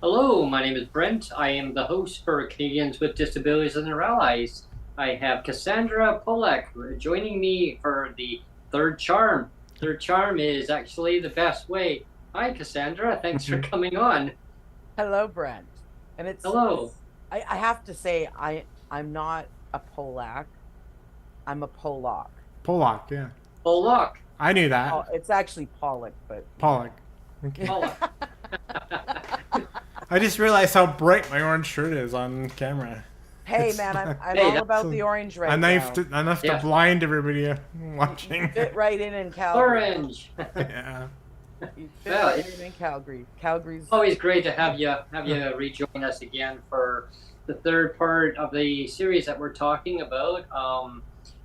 Hello, my name is Brent. I am the host for Canadians with Disabilities and their Allies. I have Cassandra Pollock joining me for the third charm. Third charm is actually the best way. Hi, Cassandra. Thanks for coming on. Hello, Brent. And Hello. I have to say, I'm not a Polak. I'm a Polak. Pollock, yeah. Pollock. I knew that. Oh, it's actually Pollock, but Pollock. Okay. Pollock. I just realized how bright my orange shirt is on camera. hey, It's- man, I'm Hey, all about the orange right enough now. enough Yeah. to blind everybody watching. Fit right in Calgary. Orange. Yeah. You fit Well, right in Calgary. Calgary's. Always great to have you rejoin us again for the third part of the series that we're talking about,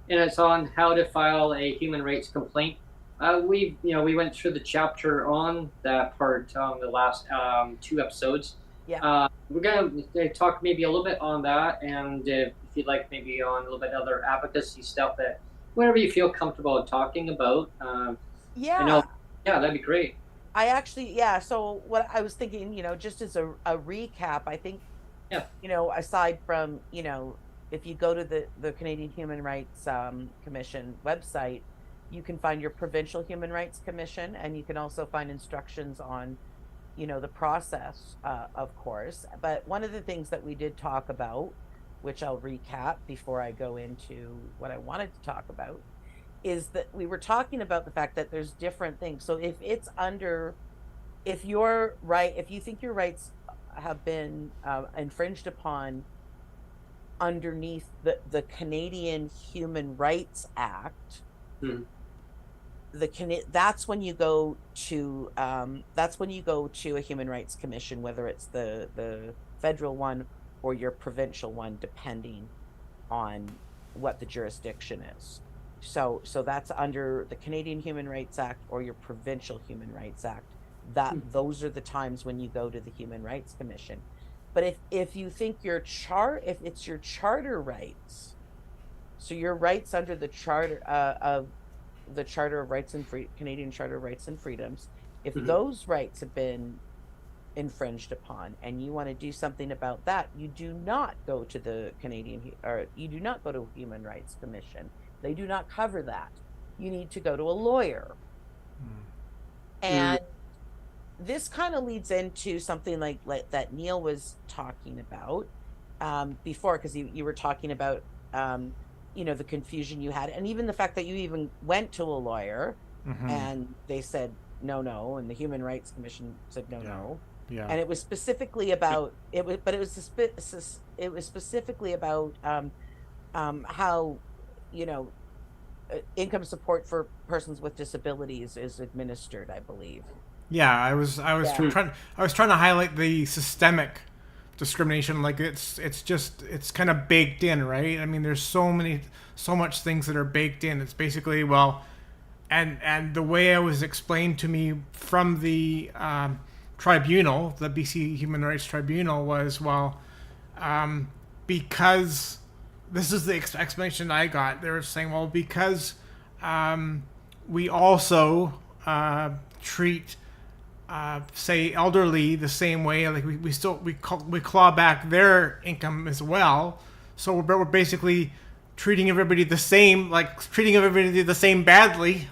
and it's on how to file a human rights complaint. We went through the chapter on that part the last 2 episodes. Yeah. We're gonna talk maybe a little bit on that, and if you'd like, maybe on a little bit other advocacy stuff, that whatever you feel comfortable talking about. Yeah. Yeah, that'd be great. I actually, yeah. So what I was thinking, just as a recap, I think, Yeah. aside from, if you go to the Canadian Human Rights Commission website, you can find your provincial Human Rights Commission, and you can also find instructions on, the process, of course. But one of the things that we did talk about, which I'll recap before I go into what I wanted to talk about, is that we were talking about the fact that there's different things. So if you think your rights have been infringed upon underneath the Canadian Human Rights Act, that's when you go to a Human Rights Commission, whether it's the federal one or your provincial one, depending on what the jurisdiction is. So that's under the Canadian Human Rights Act or your provincial Human Rights Act. Those are the times when you go to the Human Rights Commission. But if you think if it's your charter rights, so your rights under the charter of the Charter of Rights and Canadian Charter of Rights and Freedoms, if those rights have been infringed upon and you want to do something about that, you do not go to the you do not go to Human Rights Commission. They do not cover that. You need to go to a lawyer. And this kind of leads into something like that Neil was talking about before, because you were talking about the confusion you had, and even the fact that you even went to a lawyer and they said no, and the Human Rights Commission said no. Yeah. And it was specifically about specifically about how income support for persons with disabilities is administered, I believe. Yeah, I was trying to highlight the systemic discrimination. Like it's kind of baked in, right? I mean, there's so much things that are baked in. It's basically, and the way it was explained to me from the tribunal, the BC Human Rights Tribunal, was, because this is the explanation I got. They were saying, because we also treat say elderly the same way, like we claw back their income as well. So we're basically treating everybody the same, badly,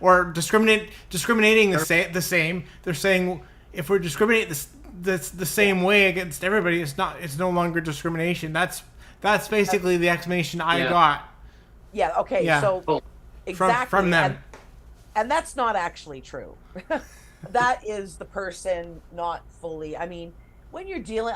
or discriminating the same. They're saying if we're discriminating the same way against everybody, it's no longer discrimination. That's basically the explanation I got. Yeah. Okay. Yeah. So exactly from them, and that's not actually true. that is the person not fully. I mean, when you're dealing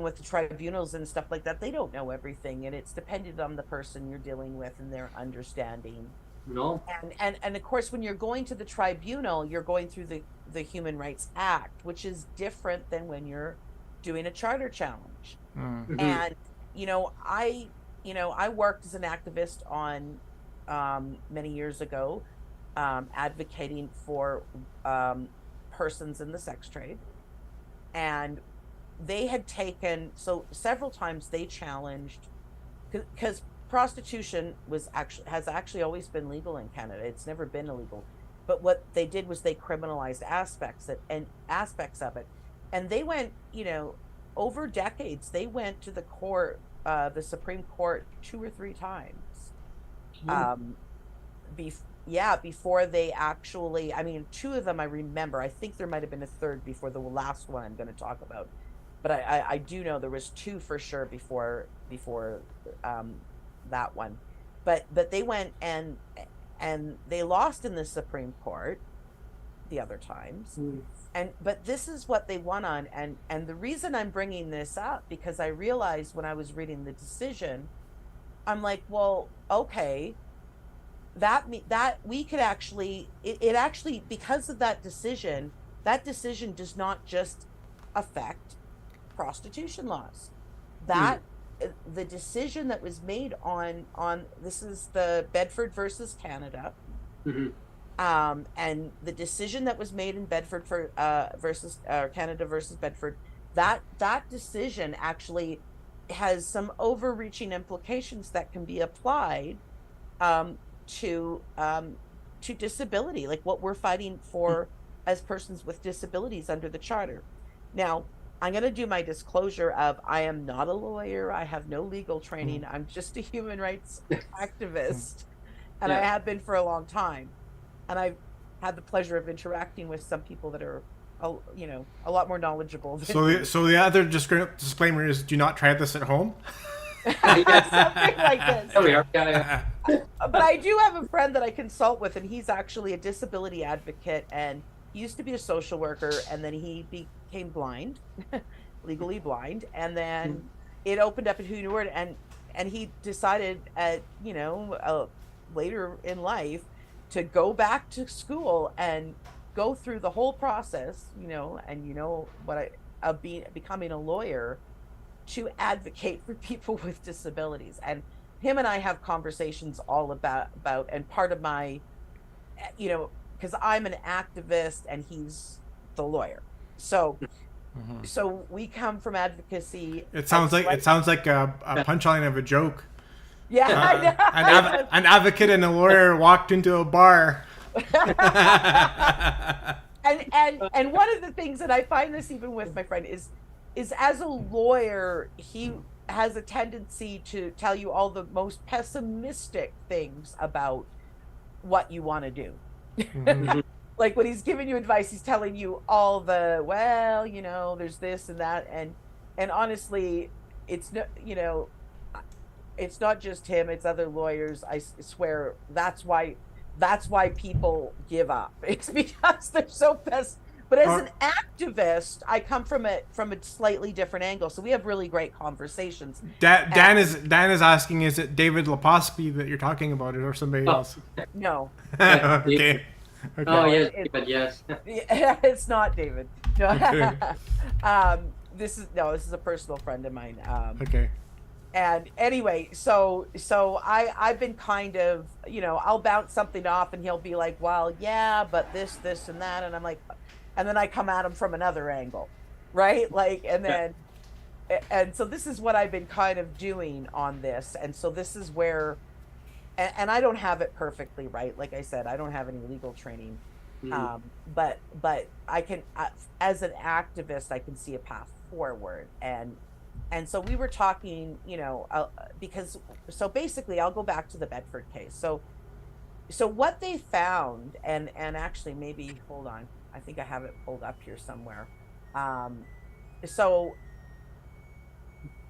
with the tribunals and stuff like that, they don't know everything, and it's dependent on the person you're dealing with and their understanding. No. And of course, when you're going to the tribunal, you're going through the Human Rights Act, which is different than when you're doing a charter challenge. Mm. And I worked as an activist on many years ago, advocating for persons in the sex trade, and they had taken, so several times they challenged, because prostitution has actually always been legal in Canada. It's never been illegal, but what they did was they criminalized aspects of it, and they went, over decades, they went to the Supreme Court 2 or 3 times. Before they actually, I mean, 2 of them I remember. I think there might have been a 3rd before the last one I'm going to talk about, but I do know there was 2 for sure before that one. But they went and they lost in the Supreme Court the other times. But this is what they won on, and the reason I'm bringing this up, because I realized when I was reading the decision, I'm like, well, okay, that we could actually, it actually, because of that decision does not just affect prostitution laws. That the decision that was made on this is the Bedford versus Canada. And the decision that was made in Bedford versus Canada versus Bedford, that decision actually has some overreaching implications that can be applied to disability, like what we're fighting for as persons with disabilities under the Charter. Now, I'm going to do my disclosure of I am not a lawyer. I have no legal training. I'm just a human rights activist, and I have been for a long time. And I've had the pleasure of interacting with some people that are, a lot more knowledgeable than me. So the other disclaimer is: do not try this at home. Something like this. There we are. Yeah. But I do have a friend that I consult with, and he's actually a disability advocate, and he used to be a social worker, and then he became blind, legally blind, and then it opened up a new world, and he decided later in life to go back to school and go through the whole process, becoming a lawyer to advocate for people with disabilities. And him and I have conversations all about, and part of my, because I'm an activist and he's the lawyer. So, so we come from advocacy. It sounds like a punchline of a joke. Yeah, I know. An advocate and a lawyer walked into a bar. and one of the things that I find this even with my friend is as a lawyer, he has a tendency to tell you all the most pessimistic things about what you want to do. Like when he's giving you advice, he's telling you all the, there's this and that, and honestly, it's it's not just him, it's other lawyers. I swear that's why people give up. It's because they're so pessimistic. But as an activist, I come from a slightly different angle, so we have really great conversations. Dan is asking, is it David Leposky that you're talking about, or somebody else? No. Okay. Oh yes, David. Yes. It's not David. No. Okay. This is a personal friend of mine. Okay. And anyway, so I've been kind of, I'll bounce something off, and he'll be like, well, yeah, but this, and that, and I'm like. And then I come at him from another angle, right? Like, and then, and so this is what I've been kind of doing on this. And so this is where, and I don't have it perfectly right. Like I said, I don't have any legal training, but I can, as an activist, I can see a path forward. And so we were talking, because, so basically I'll go back to the Bedford case. So what they found, and actually maybe, hold on. I think I have it pulled up here somewhere. So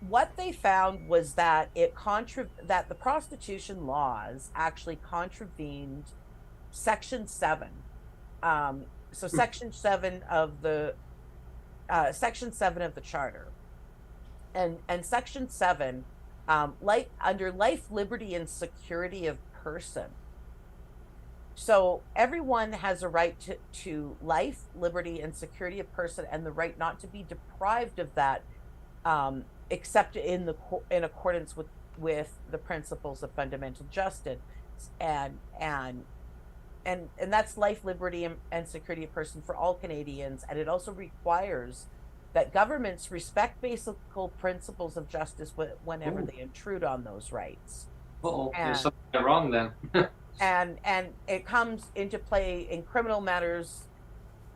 what they found was that that the prostitution laws actually contravened Section 7 Section 7 of the charter, and Section 7, under life, liberty, and security of person. So everyone has a right to life, liberty, and security of person, and the right not to be deprived of that, except in accordance with the principles of fundamental justice, and that's life, liberty, and security of person for all Canadians. And it also requires that governments respect basic principles of justice whenever they intrude on those rights. There's something wrong then. and it comes into play in criminal matters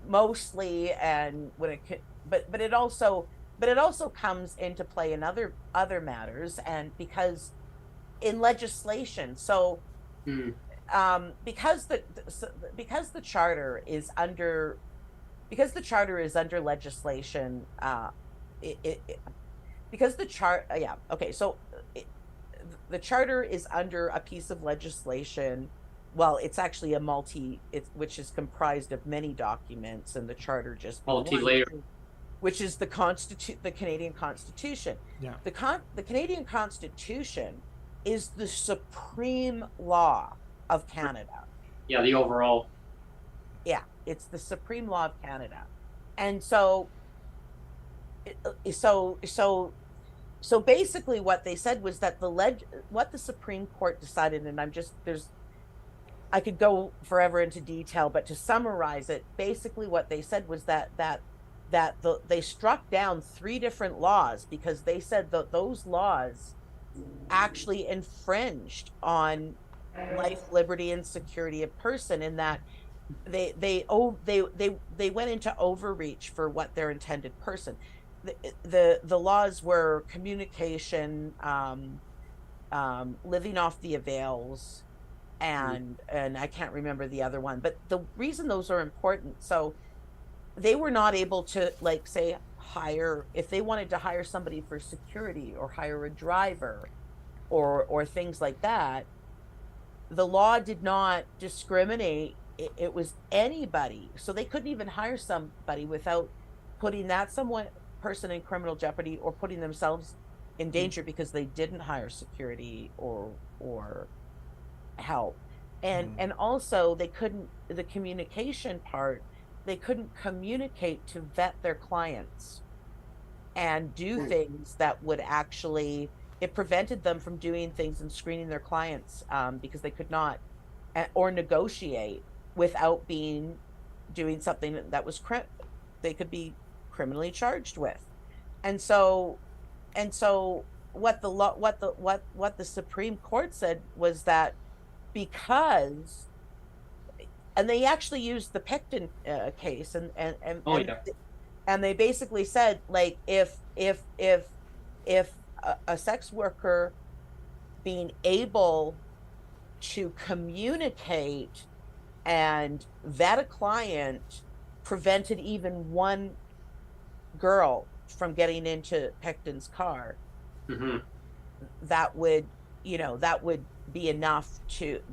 mostly, and but it also comes into play in other matters, and because in legislation. So because the charter is under legislation, the charter is under a piece of legislation. Well, it's actually which is comprised of many documents, and the charter just multi-layered, which is the Canadian Constitution. Yeah. The Canadian Constitution is the supreme law of Canada. Yeah, the overall. Yeah, it's the supreme law of Canada. And so basically what they said was that what the Supreme Court decided, and I could go forever into detail, but to summarize it, basically what they said was that they struck down 3 different laws because they said that those laws actually infringed on life, liberty, and security of person, in that they went into overreach for what their intended person. The laws were communication, living off the avails, and I can't remember the other one, but the reason those are important, so they were not able to, like, say, if they wanted to hire somebody for security or hire a driver or things like that, the law did not discriminate. It was anybody. So they couldn't even hire somebody without putting that person in criminal jeopardy or putting themselves in danger because they didn't hire security or help. And also the communication part, they couldn't communicate to vet their clients and do things that would actually, it prevented them from doing things and screening their clients, because they could not or negotiate without doing something that was they could be criminally charged with. And so what the Supreme Court said was that because, and they actually used the Picton case, and they basically said, like, if a sex worker being able to communicate and vet a client prevented even one girl from getting into Picton's car, that would be enough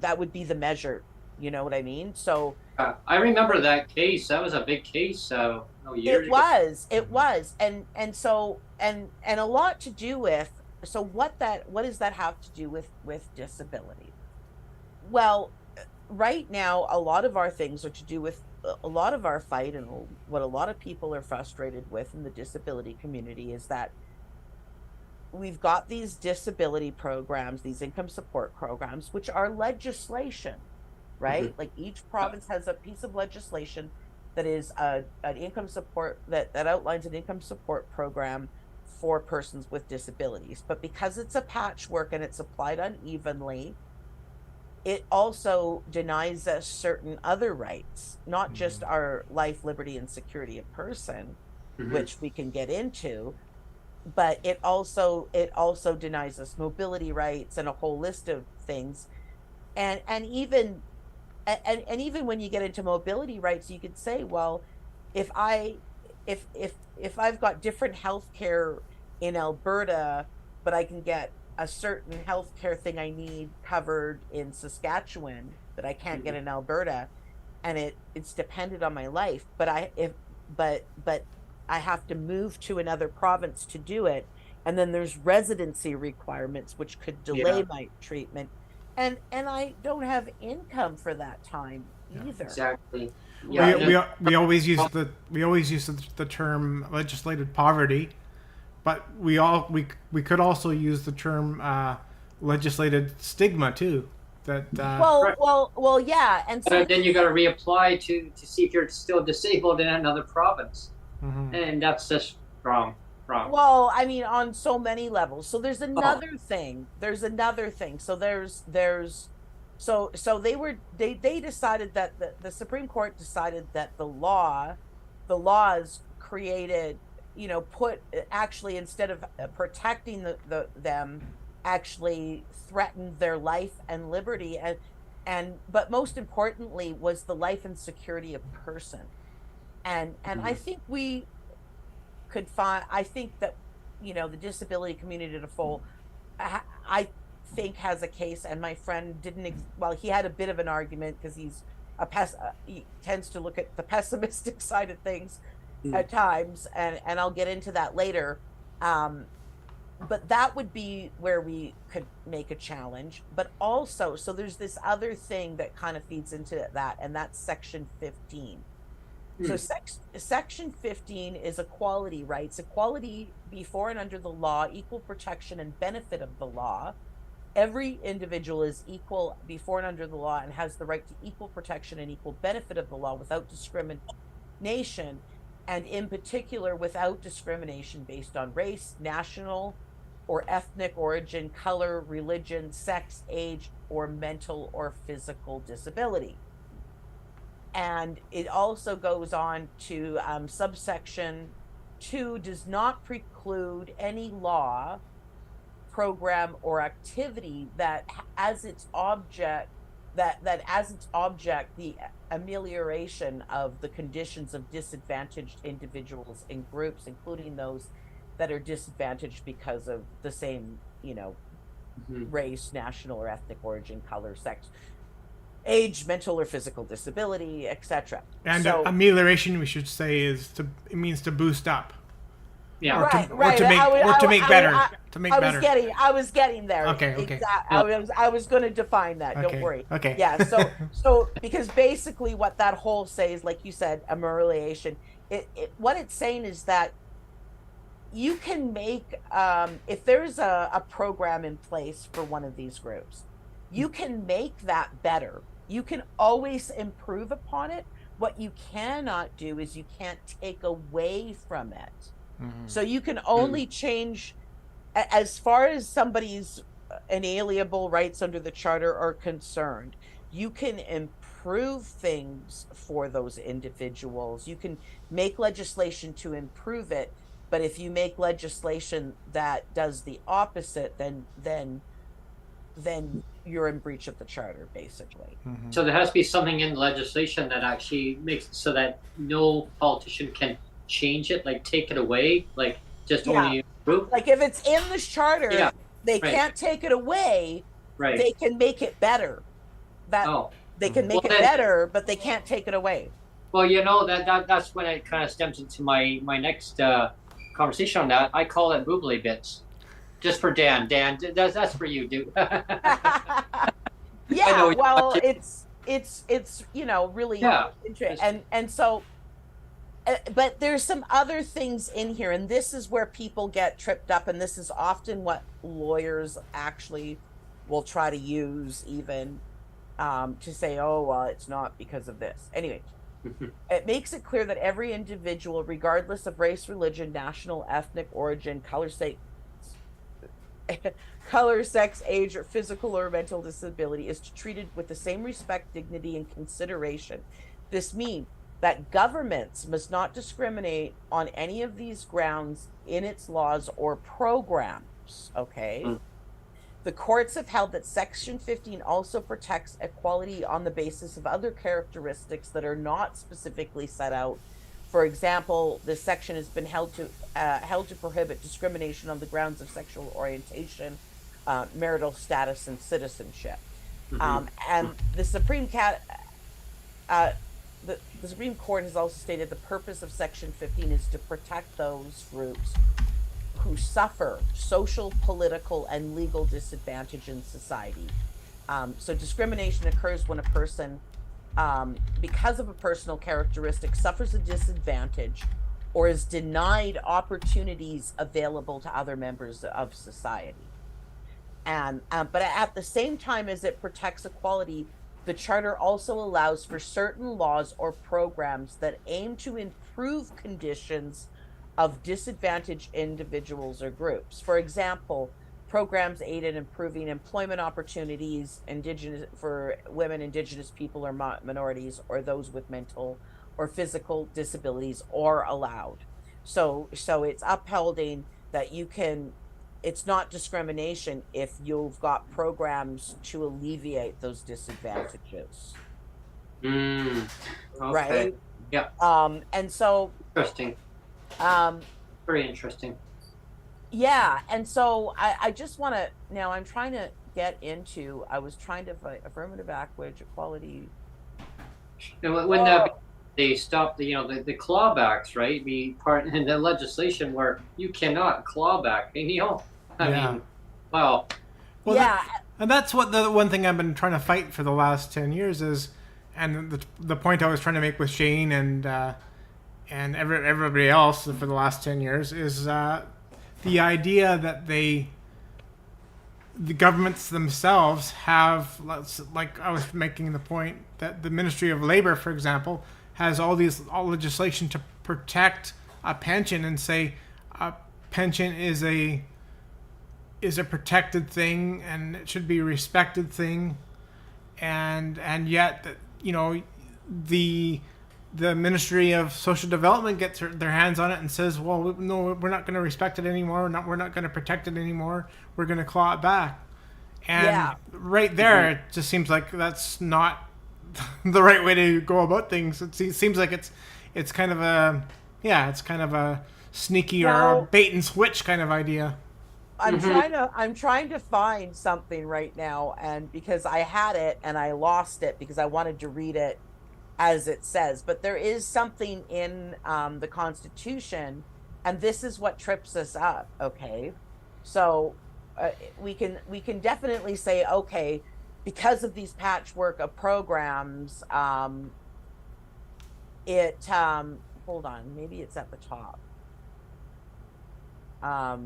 that would be the measure. You know what I mean? So I remember that case. That was a big case. Years ago. It was, and a lot to do with. So what does that have to do with disability? Well, right now, a lot of our things are to do with a lot of our fight, and what a lot of people are frustrated with in the disability community is that we've got these disability programs, these income support programs, which are legislation, right? Like each province has a piece of legislation that is an income support that outlines an income support program for persons with disabilities. But because it's a patchwork and it's applied unevenly, it also denies us certain other rights, not just our life, liberty, and security of person, which we can get into, but it also denies us mobility rights and a whole list of things. And even when you get into mobility rights, you could say, well, if I've got different health care in Alberta, but I can get a certain healthcare thing I need covered in Saskatchewan that I can't get in Alberta, and it's dependent on my life, but I have to move to another province to do it, and then there's residency requirements which could delay my treatment, and I don't have income for that time either. Exactly. Yeah, we always use the term legislated poverty, but we could also use the term legislated stigma too. That well, yeah, and so then you got to reapply to see if you're still disabled in another province, and that's just wrong. Well, I mean, on so many levels. So there's another thing. So they decided that the Supreme Court decided that the laws created, put actually, instead of protecting them, actually threatened their life and liberty, but most importantly was the life and security of person. And I think we could find, I think that, the disability community as a whole, I think has a case, and my friend he had a bit of an argument because he tends to look at the pessimistic side of things at times, and I'll get into that later. But that would be where we could make a challenge. But also, so there's this other thing that kind of feeds into that, and that's Section 15. So Section 15 is equality rights, equality before and under the law, equal protection and benefit of the law. Every individual is equal before and under the law and has the right to equal protection and equal benefit of the law without discrimination, and in particular without discrimination based on race, national or ethnic origin, color, religion, sex, age, or mental or physical disability. And it also goes on to subsection 2 does not preclude any law, program, or activity that as its object the amelioration of the conditions of disadvantaged individuals and groups, including those that are disadvantaged because of the same, race, national or ethnic origin, color, sex, age, mental or physical disability, etc. And amelioration, we should say, it means to boost up. Yeah. Or to make better. I was getting there. Okay. Exactly. I was going to define that. Okay. Don't worry. Okay. Yeah. So because basically what that whole says, like you said, amelioration, what it's saying is that you can make, if there's a program in place for one of these groups, you can make that better. You can always improve upon it. What you cannot do is you can't take away from it. So you can only change, as far as somebody's inalienable rights under the Charter are concerned, you can improve things for those individuals. You can make legislation to improve it, but if you make legislation that does the opposite, then you're in breach of the Charter, basically. So there has to be something in legislation that actually makes it so that no politician can change it, like take it away, like just only improve. Like if it's in the Charter, they can't take it away. Right. They can make it better. They can make it better, but they can't take it away. Well, that's when it kind of stems into my next conversation on that. I call it Bublé bits. Just for Dan. Dan, that's for you, dude. Yeah, well, it's really interesting. And so, but there's some other things in here, and this is where people get tripped up, and this is often what lawyers actually will try to use even to say, oh, well, it's not because of this. Anyway, it makes it clear that every individual, regardless of race, religion, national, ethnic origin, color, sex, age, or physical or mental disability, is treated with the same respect, dignity, and consideration. This means that governments must not discriminate on any of these grounds in its laws or programs. Okay. The courts have held that Section 15 also protects equality on the basis of other characteristics that are not specifically set out. For example, this section has been held to prohibit discrimination on the grounds of sexual orientation, marital status, and citizenship. And the Supreme the Supreme Court has also stated the purpose of Section 15 is to protect those groups who suffer social, political, and legal disadvantage in society. So discrimination occurs when a person, because of a personal characteristic, suffers a disadvantage or is denied opportunities available to other members of society. And but at the same time as it protects equality, the Charter also allows for certain laws or programs that aim to improve conditions of disadvantaged individuals or groups. For example, programs aid in improving employment opportunities for women, Indigenous people, or minorities, or those with mental or physical disabilities are allowed. So it's upholding that it's not discrimination if you've got programs to alleviate those disadvantages. Okay. Right? Yeah. And so Interesting. Very interesting. Yeah, and so I just want to, now I'm trying to get into, I was trying to find affirmative action, equality. And when they stop the the clawbacks, right? Be part in the legislation where you cannot clawback. I mean, wow. Well, yeah, and that's what the one thing I've been trying to fight for the last 10 years is, and the point I was trying to make with Shane and everybody else for the last 10 years is the idea that the governments themselves have, like I was making the point that the Ministry of Labor, for example, has all legislation to protect a pension and say a pension is a protected thing and it should be a respected thing, and yet the Ministry of Social Development gets their hands on it and says, well, no, we're not going to respect it anymore. We're not going to protect it anymore. We're going to claw it back. And right there, it just seems like that's not the right way to go about things. It seems like it's kind of a sneaky or a bait and switch kind of idea. I'm trying to find something right now, and because I had it and I lost it because I wanted to read it as it says, but there is something in the Constitution, and this is what trips us up. Okay, so we can definitely say, okay, because of these patchwork of programs, hold on, maybe it's at the top. I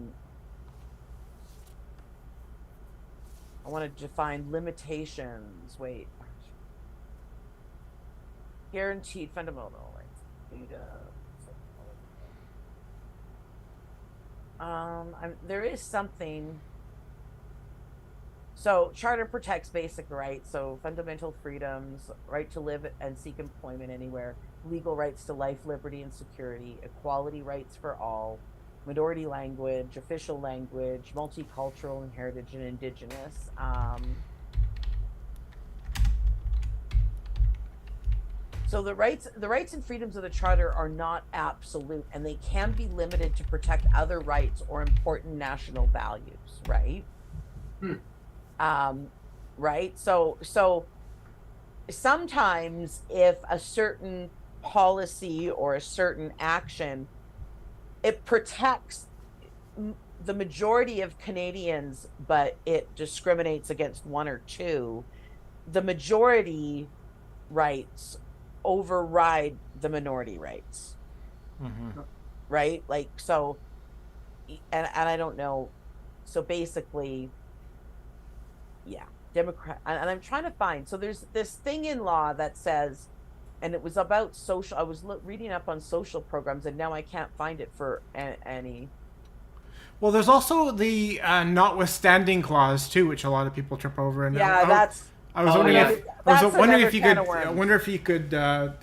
wanted to define limitations. Wait. Guaranteed fundamental rights. There is something. So, Charter protects basic rights, so fundamental freedoms, right to live and seek employment anywhere, legal rights to life, liberty, and security, equality rights for all, minority language, official language, multicultural and heritage and Indigenous. So the rights and freedoms of the Charter are not absolute, and they can be limited to protect other rights or important national values, right? Right? So sometimes if a certain policy or a certain action, it protects the majority of Canadians, but it discriminates against one or two, the majority rights override the minority rights. Right? Like, so, and I don't know. So basically, Democrat, and I'm trying to find, so there's this thing in law that says, and it was about social, I was reading up on social programs, and now I can't find it for any. Well, there's also the notwithstanding clause too, which a lot of people trip over. And I was wondering if you could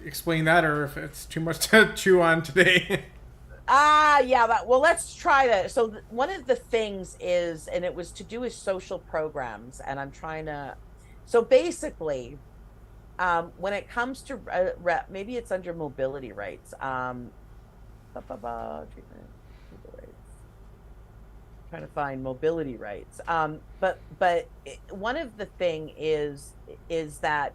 explain that, or if it's too much to chew on today. Well, let's try that. So one of the things is, and it was to do with social programs, and I'm trying to, so basically, when it comes to maybe it's under mobility rights, treatment, trying to find mobility rights, but one of the thing is that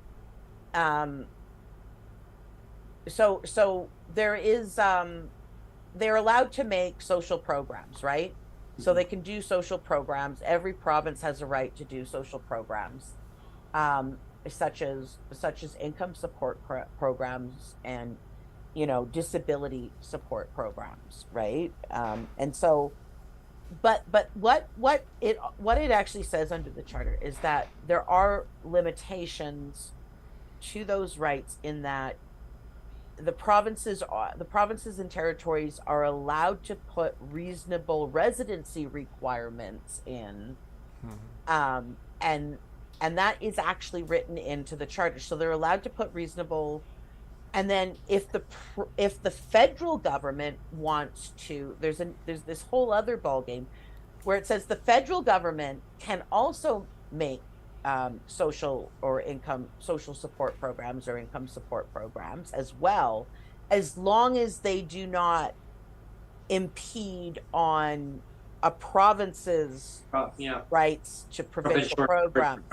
so there is they're allowed to make social programs, right? So they can do social programs. Every province has a right to do social programs, such as income support programs and disability support programs, right? And so, but what it actually says under the charter is that there are limitations to those rights in that the provinces and territories are allowed to put reasonable residency requirements in, and that is actually written into the charter. So they're allowed to put reasonable, and then if the federal government wants to, there's this whole other ballgame where it says the federal government can also make social support programs or income support programs as well, as long as they do not impede on a province's rights to provincial programs.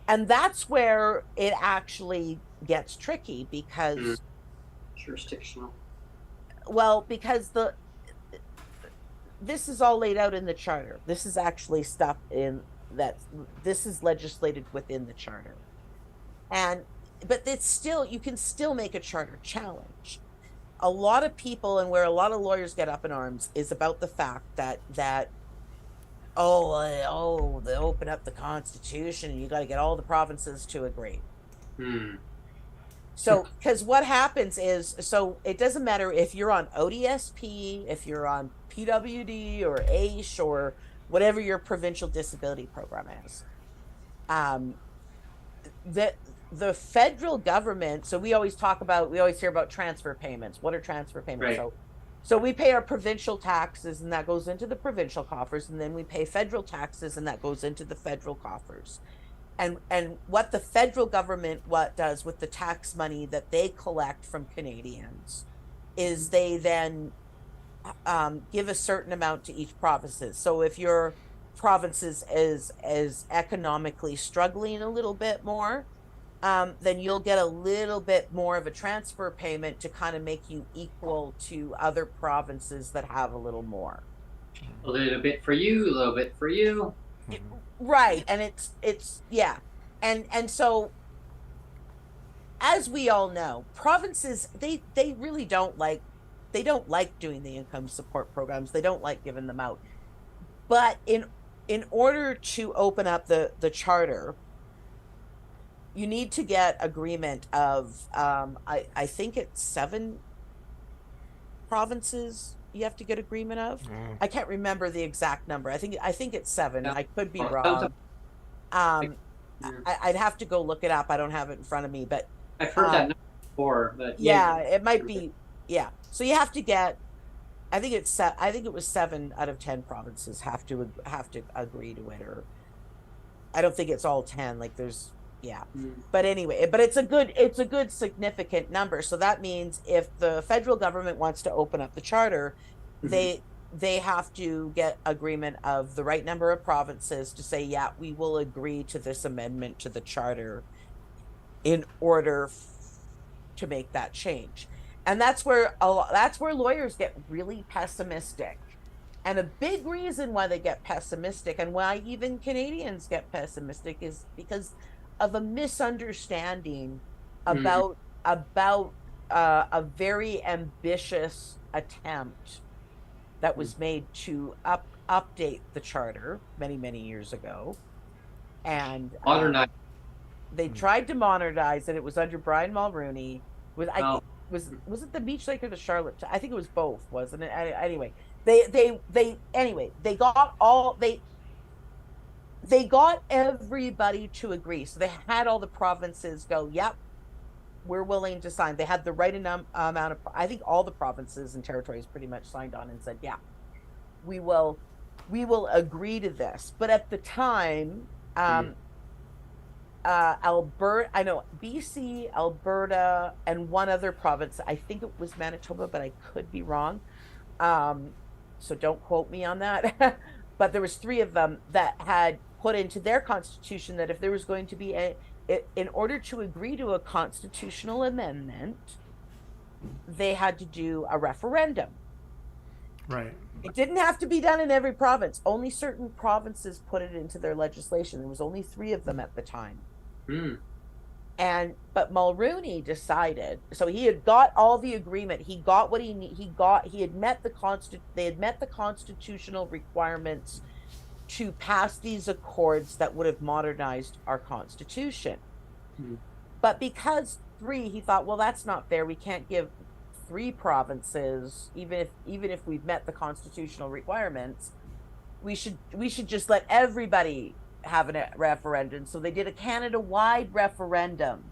And that's where it actually gets tricky because jurisdictional. Well, because this is all laid out in the charter. This is actually stuff this is legislated within the charter. But it's still, you can still make a charter challenge. A lot of people, and where a lot of lawyers get up in arms, is about the fact that they open up the Constitution and you got to get all the provinces to agree. So, because what happens is, so it doesn't matter if you're on ODSP, if you're on PWD or AISH or whatever your provincial disability program is. The federal government, so we always hear about transfer payments. What are transfer payments? Right. So we pay our provincial taxes and that goes into the provincial coffers, and then we pay federal taxes and that goes into the federal coffers. And what the federal government does with the tax money that they collect from Canadians is they then give a certain amount to each provinces. So if your province is economically struggling a little bit more, then you'll get a little bit more of a transfer payment to kind of make you equal to other provinces that have a little more. A little bit for you, a little bit for you. Right. And it's yeah. And so, as we all know, provinces, they really don't like doing the income support programs. They don't like giving them out. But in order to open up the charter, you need to get agreement of I think it's 7 provinces you have to get agreement of. I can't remember the exact number. I think it's 7. I could be wrong. I'd have to go look it up. I don't have it in front of me, but I've heard that number before. But yeah, it might be. Yeah, so you have to get. I think it was 7 out of 10 provinces have to agree to it, or I don't think it's all 10. Like there's but anyway, but it's a good significant number. So that means if the federal government wants to open up the charter, they have to get agreement of the right number of provinces to say, yeah, we will agree to this amendment to the charter in order to make that change. And that's where lawyers get really pessimistic. And a big reason why they get pessimistic, and why even Canadians get pessimistic, is because of a misunderstanding about a very ambitious attempt that was made to update the charter many years ago, and modernize. They tried to modernize it. It was under Brian Mulroney. Was it the Beach Lake or the Charlotte? I think it was both, wasn't it? Anyway, they got everybody to agree. So they had all the provinces go, yep, we're willing to sign. They had the right amount of, I think all the provinces and territories pretty much signed on and said, yeah, we will agree to this. But at the time, Alberta, I know BC, Alberta, and one other province, I think it was Manitoba, but I could be wrong. So don't quote me on that. But there was 3 of them that had put into their constitution that if there was going to be in order to agree to a constitutional amendment, they had to do a referendum. Right. It didn't have to be done in every province. Only certain provinces put it into their legislation. There was only 3 of them at the time. But Mulroney decided, so he had got all the agreement. He got what he had met they had met the constitutional requirements to pass these accords that would have modernized our constitution. But because 3, he thought, well, that's not fair. We can't give 3 provinces, even if we've met the constitutional requirements. We should just let everybody have a referendum. So they did a Canada-wide referendum.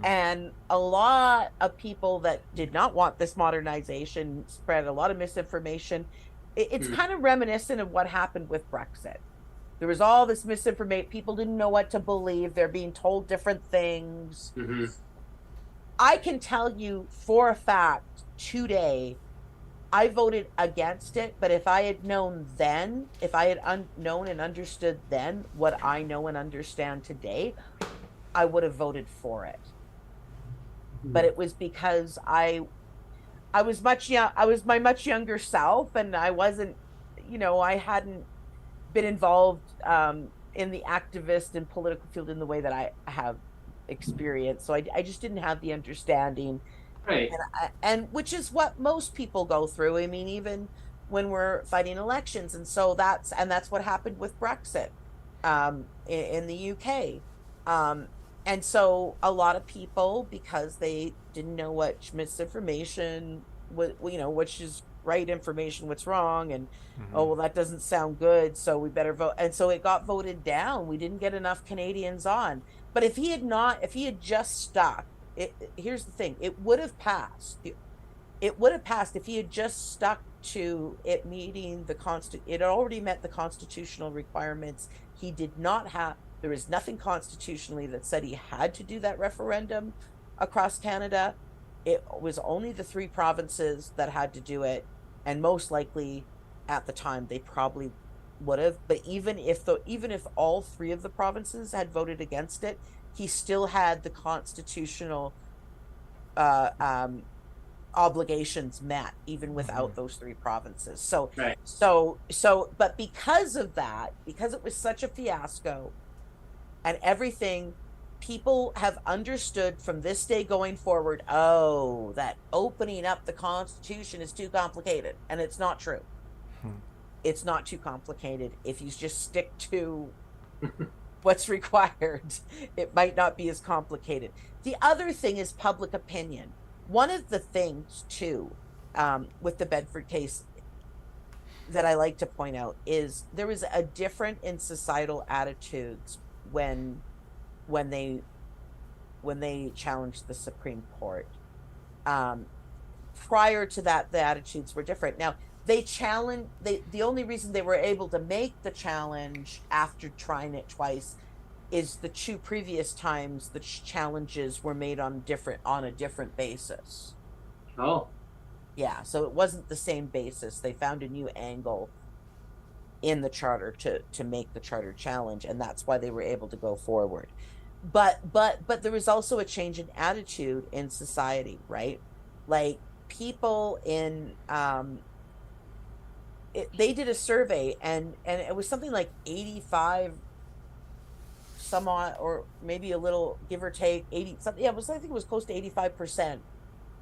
And a lot of people that did not want this modernization spread a lot of misinformation. It's kind of reminiscent of what happened with Brexit. There was all this misinformation. People didn't know what to believe. They're being told different things. I can tell you for a fact today, I voted against it. But if I had known then, if I had known and understood then what I know and understand today, I would have voted for it. But it was because I was my much younger self, and I wasn't, I hadn't been involved in the activist and political field in the way that I have experienced. So I just didn't have the understanding, right? And which is what most people go through. I mean, even when we're fighting elections, and so that's what happened with Brexit in the UK. And so a lot of people, because they didn't know what misinformation, which is right information, what's wrong, and oh, well, that doesn't sound good, so we better vote. And so it got voted down. We didn't get enough Canadians on. But if he had just stuck, here's the thing, it would have passed. It would have passed if he had just stuck to it meeting it already met the constitutional requirements. He did not have. There is nothing constitutionally that said he had to do that referendum across Canada. It was only the 3 provinces that had to do it, and most likely at the time they probably would have. But even if all 3 of the provinces had voted against it, he still had the constitutional obligations met, even without those 3 provinces. So, right. But because of that, because it was such a fiasco, and everything, people have understood from this day going forward, oh, that opening up the Constitution is too complicated. And it's not true. It's not too complicated. If you just stick to what's required, it might not be as complicated. The other thing is public opinion. One of the things, too, with the Bedford case that I like to point out is there was a difference in societal attitudes when they challenged the Supreme Court. Prior to that, the attitudes were different. Now, the only reason they were able to make the challenge after trying it twice is the 2 previous times the challenges were made on a different basis. Oh. Yeah, so it wasn't the same basis. They found a new angle in the charter to make the charter challenge, and that's why they were able to go forward. But there was also a change in attitude in society, right? Like people in they did a survey, and it was something like 85 some odd, or maybe a little give or take 80 something. Yeah, I think it was close to 85%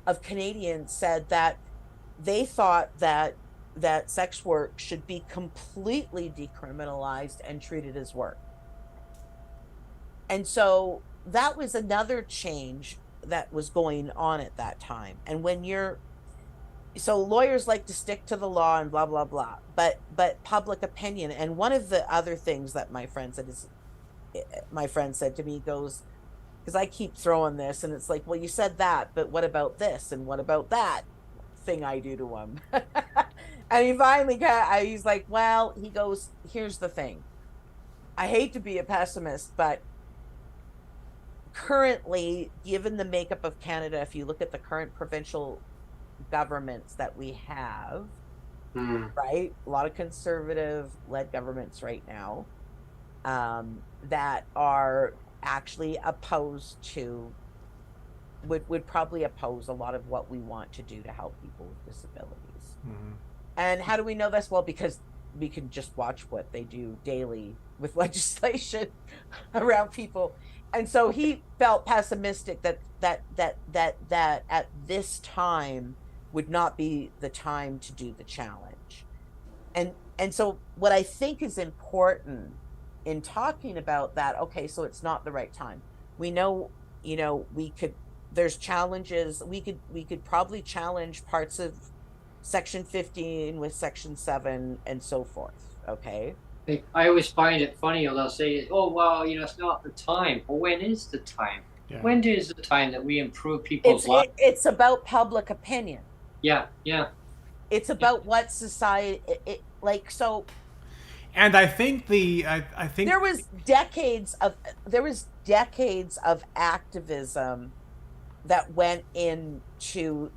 of Canadians said that they thought that sex work should be completely decriminalized and treated as work. And so that was another change that was going on at that time. And so lawyers like to stick to the law and blah, blah, blah, but public opinion. And one of the other things that my friend said to me goes, because I keep throwing this, and it's like, well, you said that, but what about this? And what about that thing I do to him? And he finally he's like, well, he goes, here's the thing. I hate to be a pessimist, but currently, given the makeup of Canada, if you look at the current provincial governments that we have, right? A lot of conservative-led governments right now that are actually opposed to would probably oppose a lot of what we want to do to help people with disabilities. And how do we know this? Well, because we can just watch what they do daily with legislation around people. And so he felt pessimistic that at this time would not be the time to do the challenge. And so what I think is important in talking about that, okay, so it's not the right time. We know, there's challenges. We could probably challenge parts of Section 15 with Section 7 and so forth. Okay. I always find it funny. They'll say, "Oh, well, it's not the time." Well, when is the time? Yeah. When is the time that we improve people's lives? It's about public opinion. Yeah. It's about what society so. And I think I think there was decades of activism that went into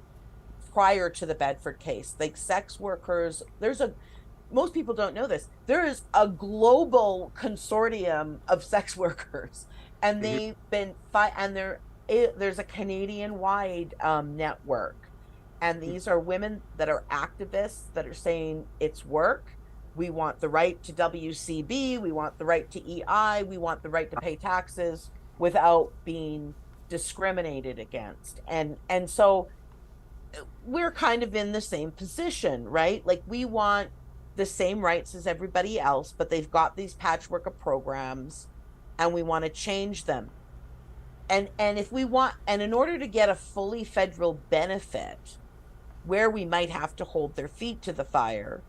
prior to the Bedford case, like sex workers. Most people don't know this. There is a global consortium of sex workers, and they've been there's a Canadian-wide network, and these are women that are activists that are saying it's work. We want the right to WCB. We want the right to EI. We want the right to pay taxes without being discriminated against. And so we're kind of in the same position, right? Like, we want the same rights as everybody else, but they've got these patchwork of programs, and we want to change them. And if we want, and in order to get a fully federal benefit, where we might have to hold their feet to the fire,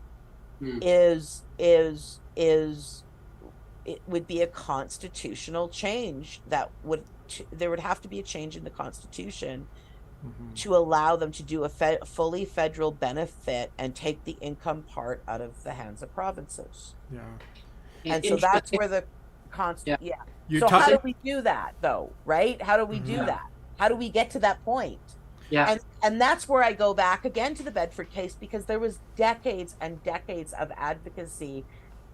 it would be a constitutional change there would have to be a change in the Constitution to allow them to do a fully federal benefit and take the income part out of the hands of provinces. Yeah. And so that's where the So how do we do that, though, right? How do we do that? How do we get to that point? Yeah. And that's where I go back again to the Bedford case, because there was decades and decades of advocacy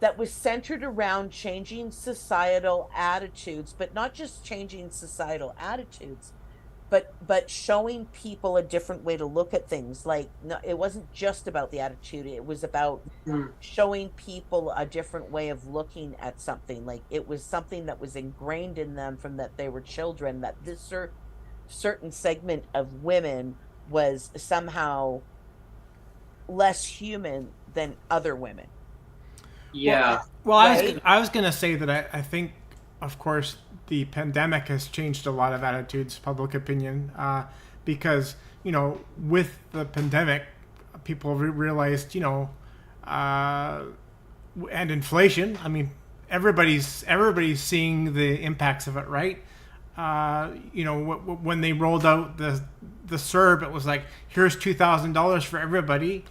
that was centered around changing societal attitudes, but not just changing societal attitudes, but showing people a different way to look at things. Like, no, it wasn't just about the attitude. It was about showing people a different way of looking at something. Like, it was something that was ingrained in them from that they were children, that this certain segment of women was somehow less human than other women. Yeah. Well, right? I was going to say that I think, of course, the pandemic has changed a lot of attitudes, public opinion, because, with the pandemic, people realized, and inflation. I mean, everybody's seeing the impacts of it, right? When they rolled out the CERB, it was like, here's $2,000 for everybody,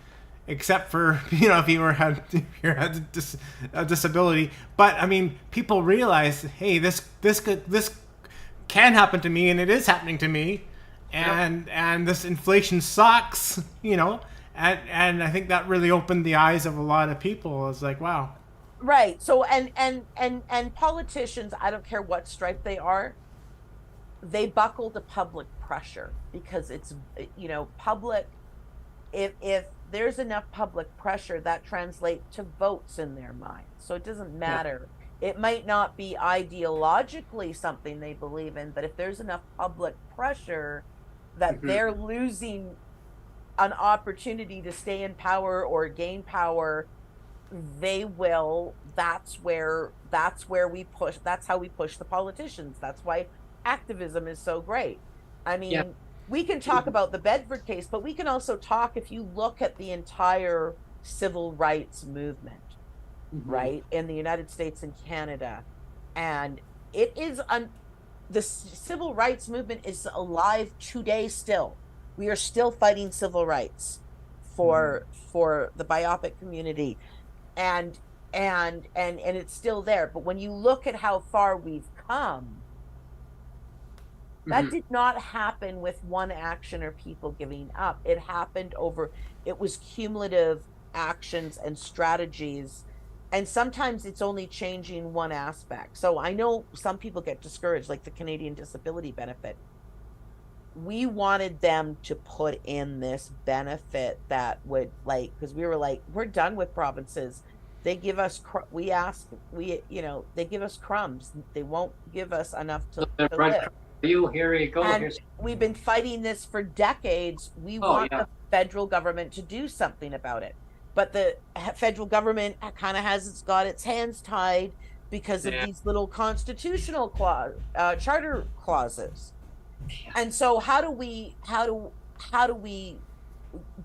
except for if you had a disability. But I mean, people realize, hey, this can happen to me, and it is happening to me, and this inflation sucks, and I think that really opened the eyes of a lot of people. It's like, wow. Right. So and politicians, I don't care what stripe they are, they buckle to public pressure, because it's public. If there's enough public pressure, that translates to votes in their mind. So it doesn't matter. Yeah. It might not be ideologically something they believe in, but if there's enough public pressure that they're losing an opportunity to stay in power or gain power, they will. That's where we push. That's how we push the politicians. That's why activism is so great. I mean, we can talk about the Bedford case, but we can also talk, if you look at the entire civil rights movement, right, in the United States and Canada, and it is the civil rights movement is alive today still. We are still fighting civil rights for the BIPOC community, and it's still there. But when you look at how far we've come, that did not happen with one action or people giving up. It happened it was cumulative actions and strategies. And sometimes it's only changing one aspect. So I know some people get discouraged, like the Canadian disability benefit. we wanted them to put in this benefit that would, like, because we were like, we're done with provinces. They give us they give us crumbs. They won't give us enough to live. Here you go. And we've been fighting this for decades. We want the federal government to do something about it, but the federal government kind of has got its hands tied because of these little constitutional charter clauses. And so how do we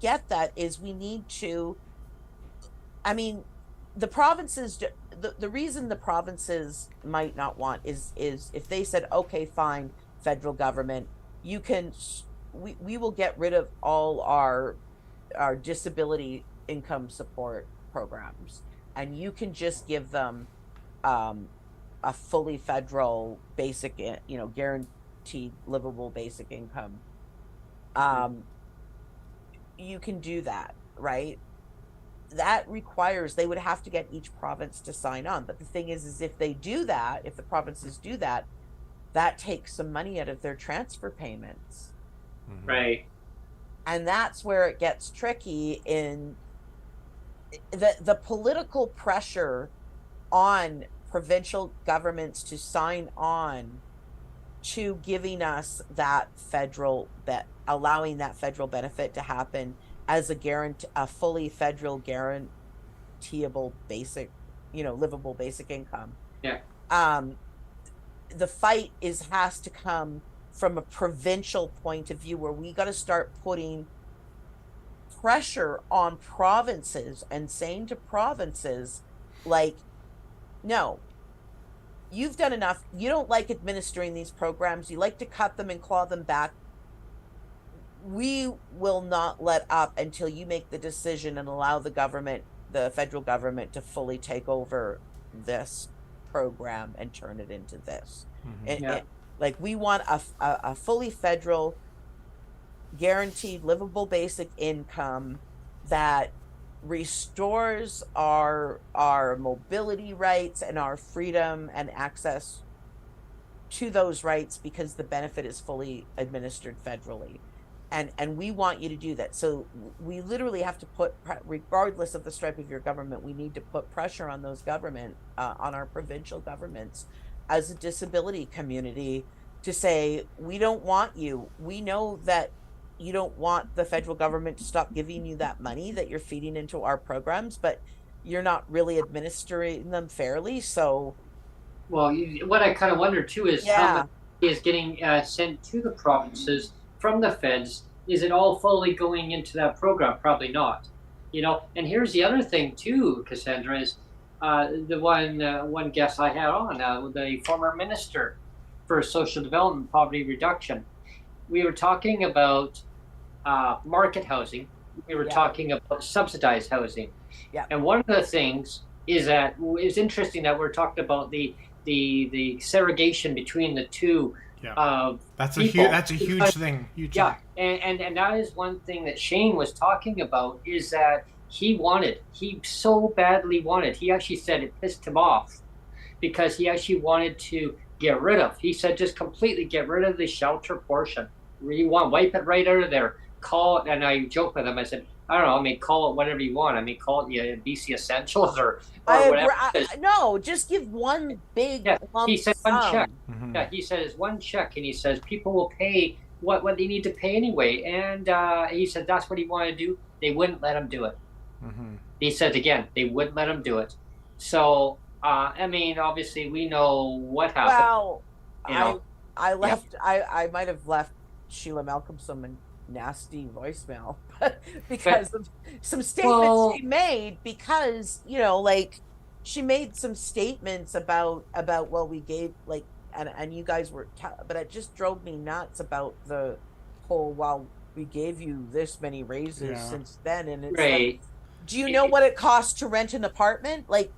get that is we need to, I mean, the provinces, the reason the provinces might not want is if they said, okay, fine, federal government, you can, we will get rid of all our disability income support programs, and you can just give them a fully federal basic, guaranteed livable basic income. You can do that, right? That requires, they would have to get each province to sign on. But the thing is if they do that, if the provinces do that, that takes some money out of their transfer payments. Right. And that's where it gets tricky in the political pressure on provincial governments to sign on to giving us that allowing that federal benefit to happen as a fully federal guaranteeable basic, livable basic income. Yeah. The fight has to come from a provincial point of view, where we got to start putting pressure on provinces and saying to provinces, like, no, you've done enough. You don't like administering these programs. You like to cut them and claw them back. We will not let up until you make the decision and allow the federal government, to fully take over this program and turn it into this. Like, we want a fully federal guaranteed livable basic income that restores our mobility rights and our freedom and access to those rights, because the benefit is fully administered federally. And we want you to do that. So we literally have to put, regardless of the stripe of your government, we need to put pressure on those on our provincial governments as a disability community, to say, we don't want you. We know that you don't want the federal government to stop giving you that money that you're feeding into our programs, but you're not really administering them fairly. So, well, what I kind of wonder too is how much is getting sent to the provinces from the feds. Is it all fully going into that program? Probably not. And here's the other thing too, Cassandra, is the one guest I had on, the former minister for social development and poverty reduction. We were talking about market housing. We were talking about subsidized housing. Yeah. And one of the things is that it's interesting that we're talking about the segregation between the two. Yeah. That's a huge thing. And that is one thing that Shane was talking about, is that he so badly wanted, he actually said it pissed him off, because he actually wanted to get rid of, he said, just completely get rid of the shelter portion. You want to wipe it right out of there. Call it, and I joked with him, I said, I don't know, call it whatever you want. Call it BC Essentials or whatever. No, just give one big lump he said sum. one check. Yeah, he said it's one check, and he says people will pay what they need to pay anyway. And he said that's what he wanted to do. They wouldn't let him do it. He said again, they wouldn't let him do it. So, obviously we know what happened. Well, I might have left Sheila Malcolm some nasty voicemail because of some statements she made, because she made some statements about we gave, like, and you guys were but it just drove me nuts about the whole, we gave you this many raises since then, and it's like, do you know what it costs to rent an apartment? Like,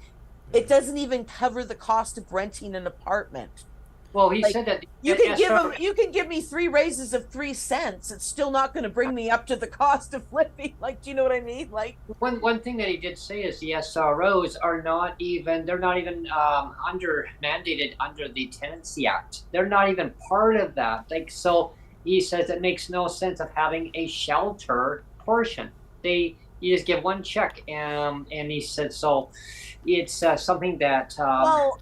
it doesn't even cover the cost of renting an apartment. Well, he said that you can give me 3 raises of 3 cents. It's still not going to bring me up to the cost of living. Like, do you know what I mean? Like, one thing that he did say is the SROs are not even mandated under the Tenancy Act. They're not even part of that. Like, so he says it makes no sense of having a shelter portion. You just give one check, and he said so. It's something that Well,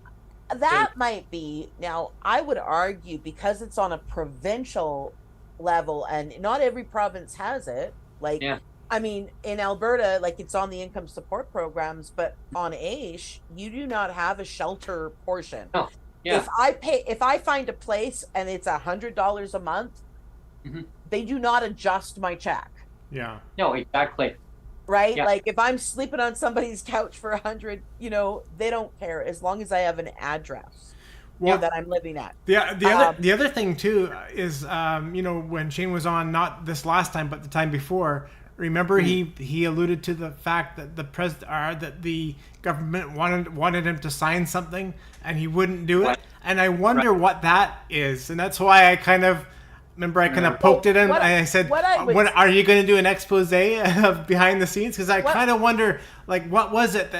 that might be. Now, I would argue because it's on a provincial level and not every province has it. Like, yeah, I mean, in Alberta, like it's on the income support programs, but on AISH, you do not have a shelter portion. oh, yeah, If I find a place and it's $100 a month, they do not adjust my check. Yeah. no, exactly. Right? Yeah. Like if I'm sleeping on somebody's couch for 100, they don't care as long as I have an address that I'm living at. The other thing too is when Shane was on, not this last time but the time before, remember he alluded to the fact that that the government wanted him to sign something and he wouldn't do it. Right. And I wonder what that is, and that's why I kind of poked it in, and I said, "What are you going to do, an expose of behind the scenes?" Because I kind of wonder, like, what was it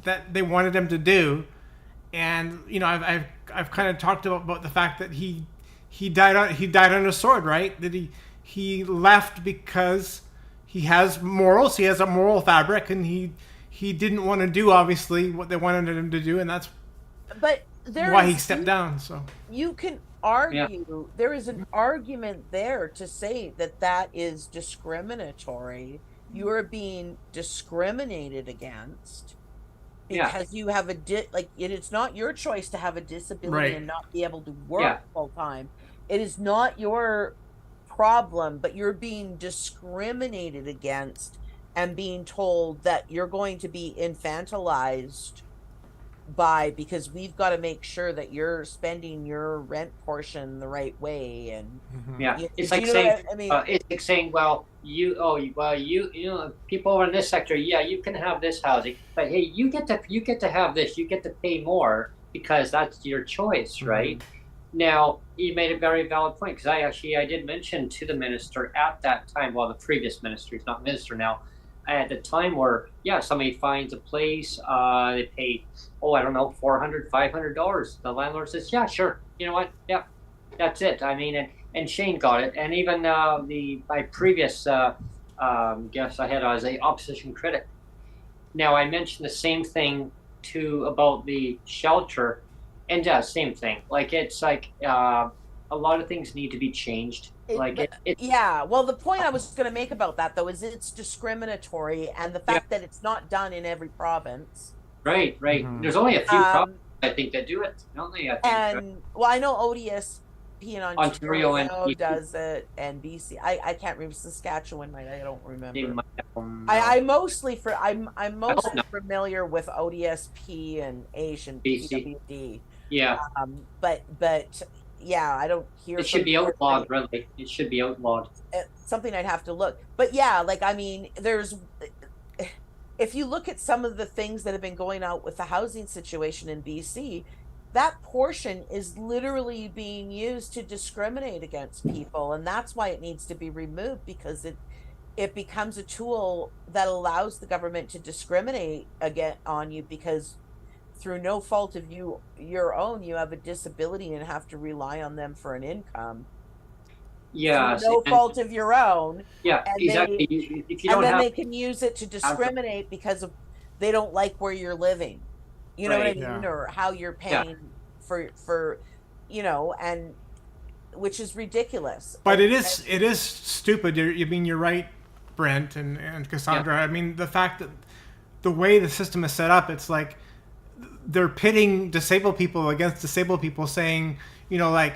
that they wanted him to do? And I've kind of talked about the fact that he died on a sword, right? That he left because he has morals, he has a moral fabric, and he didn't want to do obviously what they wanted him to do, and that's why he stepped down. So you can argue there is an argument there to say that is discriminatory. You are being discriminated against because you have it's not your choice to have a disability and not be able to work full time. It is not your problem, but you're being discriminated against and being told that you're going to be infantilized because we've got to make sure that you're spending your rent portion the right way. And it's like saying, it's like saying, well, you people in this sector, you can have this housing, but hey, you get to have this, you get to pay more because that's your choice, right? Now, you made a very valid point, because I did mention to the minister at that time, the previous minister, he's not minister now, at the time where, somebody finds a place, they pay, I don't know, $400, $500. The landlord says, yeah, sure. You know what? Yeah, that's it. I mean, and Shane got it. And even my previous guest I had as a opposition critic. Now, I mentioned the same thing about the shelter, and same thing. Like, it's like a lot of things need to be changed. Well, the point I was going to make about that, though, is it's discriminatory, and the fact that it's not done in every province. Right. There's only a few provinces, I think, that do it. Only, I think. I know ODSP in Ontario and does it, and BC. I can't remember. Saskatchewan, I don't remember. I'm mostly familiar with ODSP and AISH and PWD. Yeah. But I don't hear. It should be outlawed, really. It should be outlawed. Something I'd have to look. But there's. If you look at some of the things that have been going out with the housing situation in BC, that portion is literally being used to discriminate against people, and that's why it needs to be removed, because it becomes a tool that allows the government to discriminate on you because through no fault of your own, you have a disability and have to rely on them for an income. Yeah. Through no fault of your own. Yeah, exactly. They can use it to discriminate because they don't like where you're living. You know what I mean? Yeah. Or how you're paying for and which is ridiculous. But it is stupid. You're right, Brent and Cassandra. Yeah. I mean, the fact that the way the system is set up, it's like they're pitting disabled people against disabled people, saying, like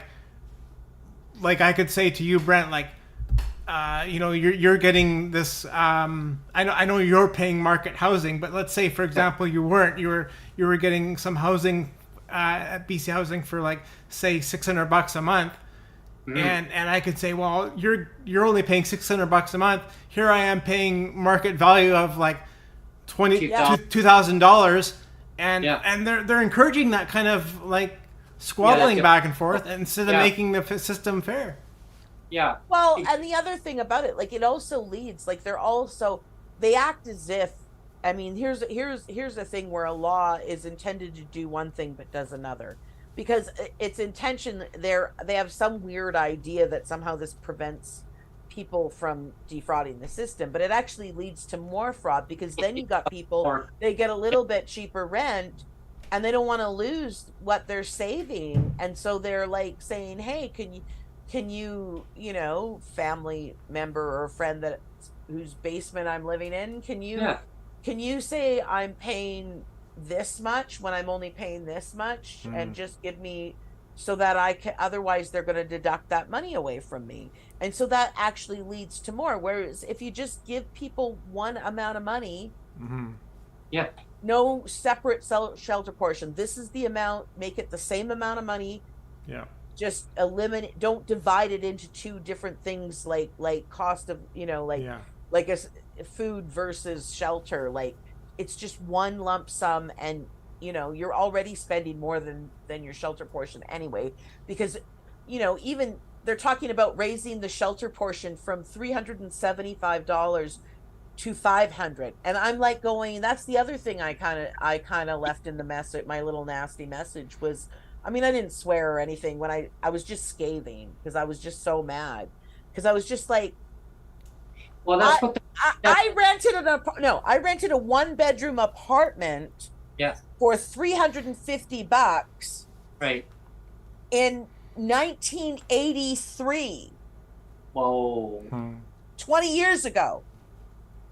I could say to you, Brent, like, you're getting this. I know you're paying market housing, but let's say, for example, you weren't. You were getting some housing at BC Housing for, like, say $600 a month, and I could say, well, you're only paying $600 a month. Here I am paying market value of like $2,000, and they're encouraging that kind of like squabbling back and forth instead of making the system fair. Yeah. Well, and the other thing about it, like, it also leads, like, they act as if, I mean, here's a thing where a law is intended to do one thing but does another. because it's intention. They have some weird idea that somehow this prevents people from defrauding the system, but it actually leads to more fraud, because then you got people, they get a little bit cheaper rent and they don't want to lose what they're saving, and so they're like saying, hey, can you family member or friend that whose basement I'm living in, can you say I'm paying this much when I'm only paying this much, and just give me, so that I can, otherwise they're going to deduct that money away from me. And so that actually leads to more. Whereas if you just give people one amount of money, no separate shelter portion, this is the amount, make it the same amount of money. Yeah. Just eliminate, don't divide it into two different things, like cost of, like a food versus shelter. Like, it's just one lump sum, and you're already spending more than your shelter portion anyway, because even they're talking about raising the shelter portion from $375 to $500, and I'm like going, that's the other thing I kind of left in the message. My little nasty message was, I mean, I didn't swear or anything when I was just scathing, because I was just so mad, because I was just like, well, that's I rented a 1-bedroom apartment for $350 right in 1983. Whoa. 20 years ago.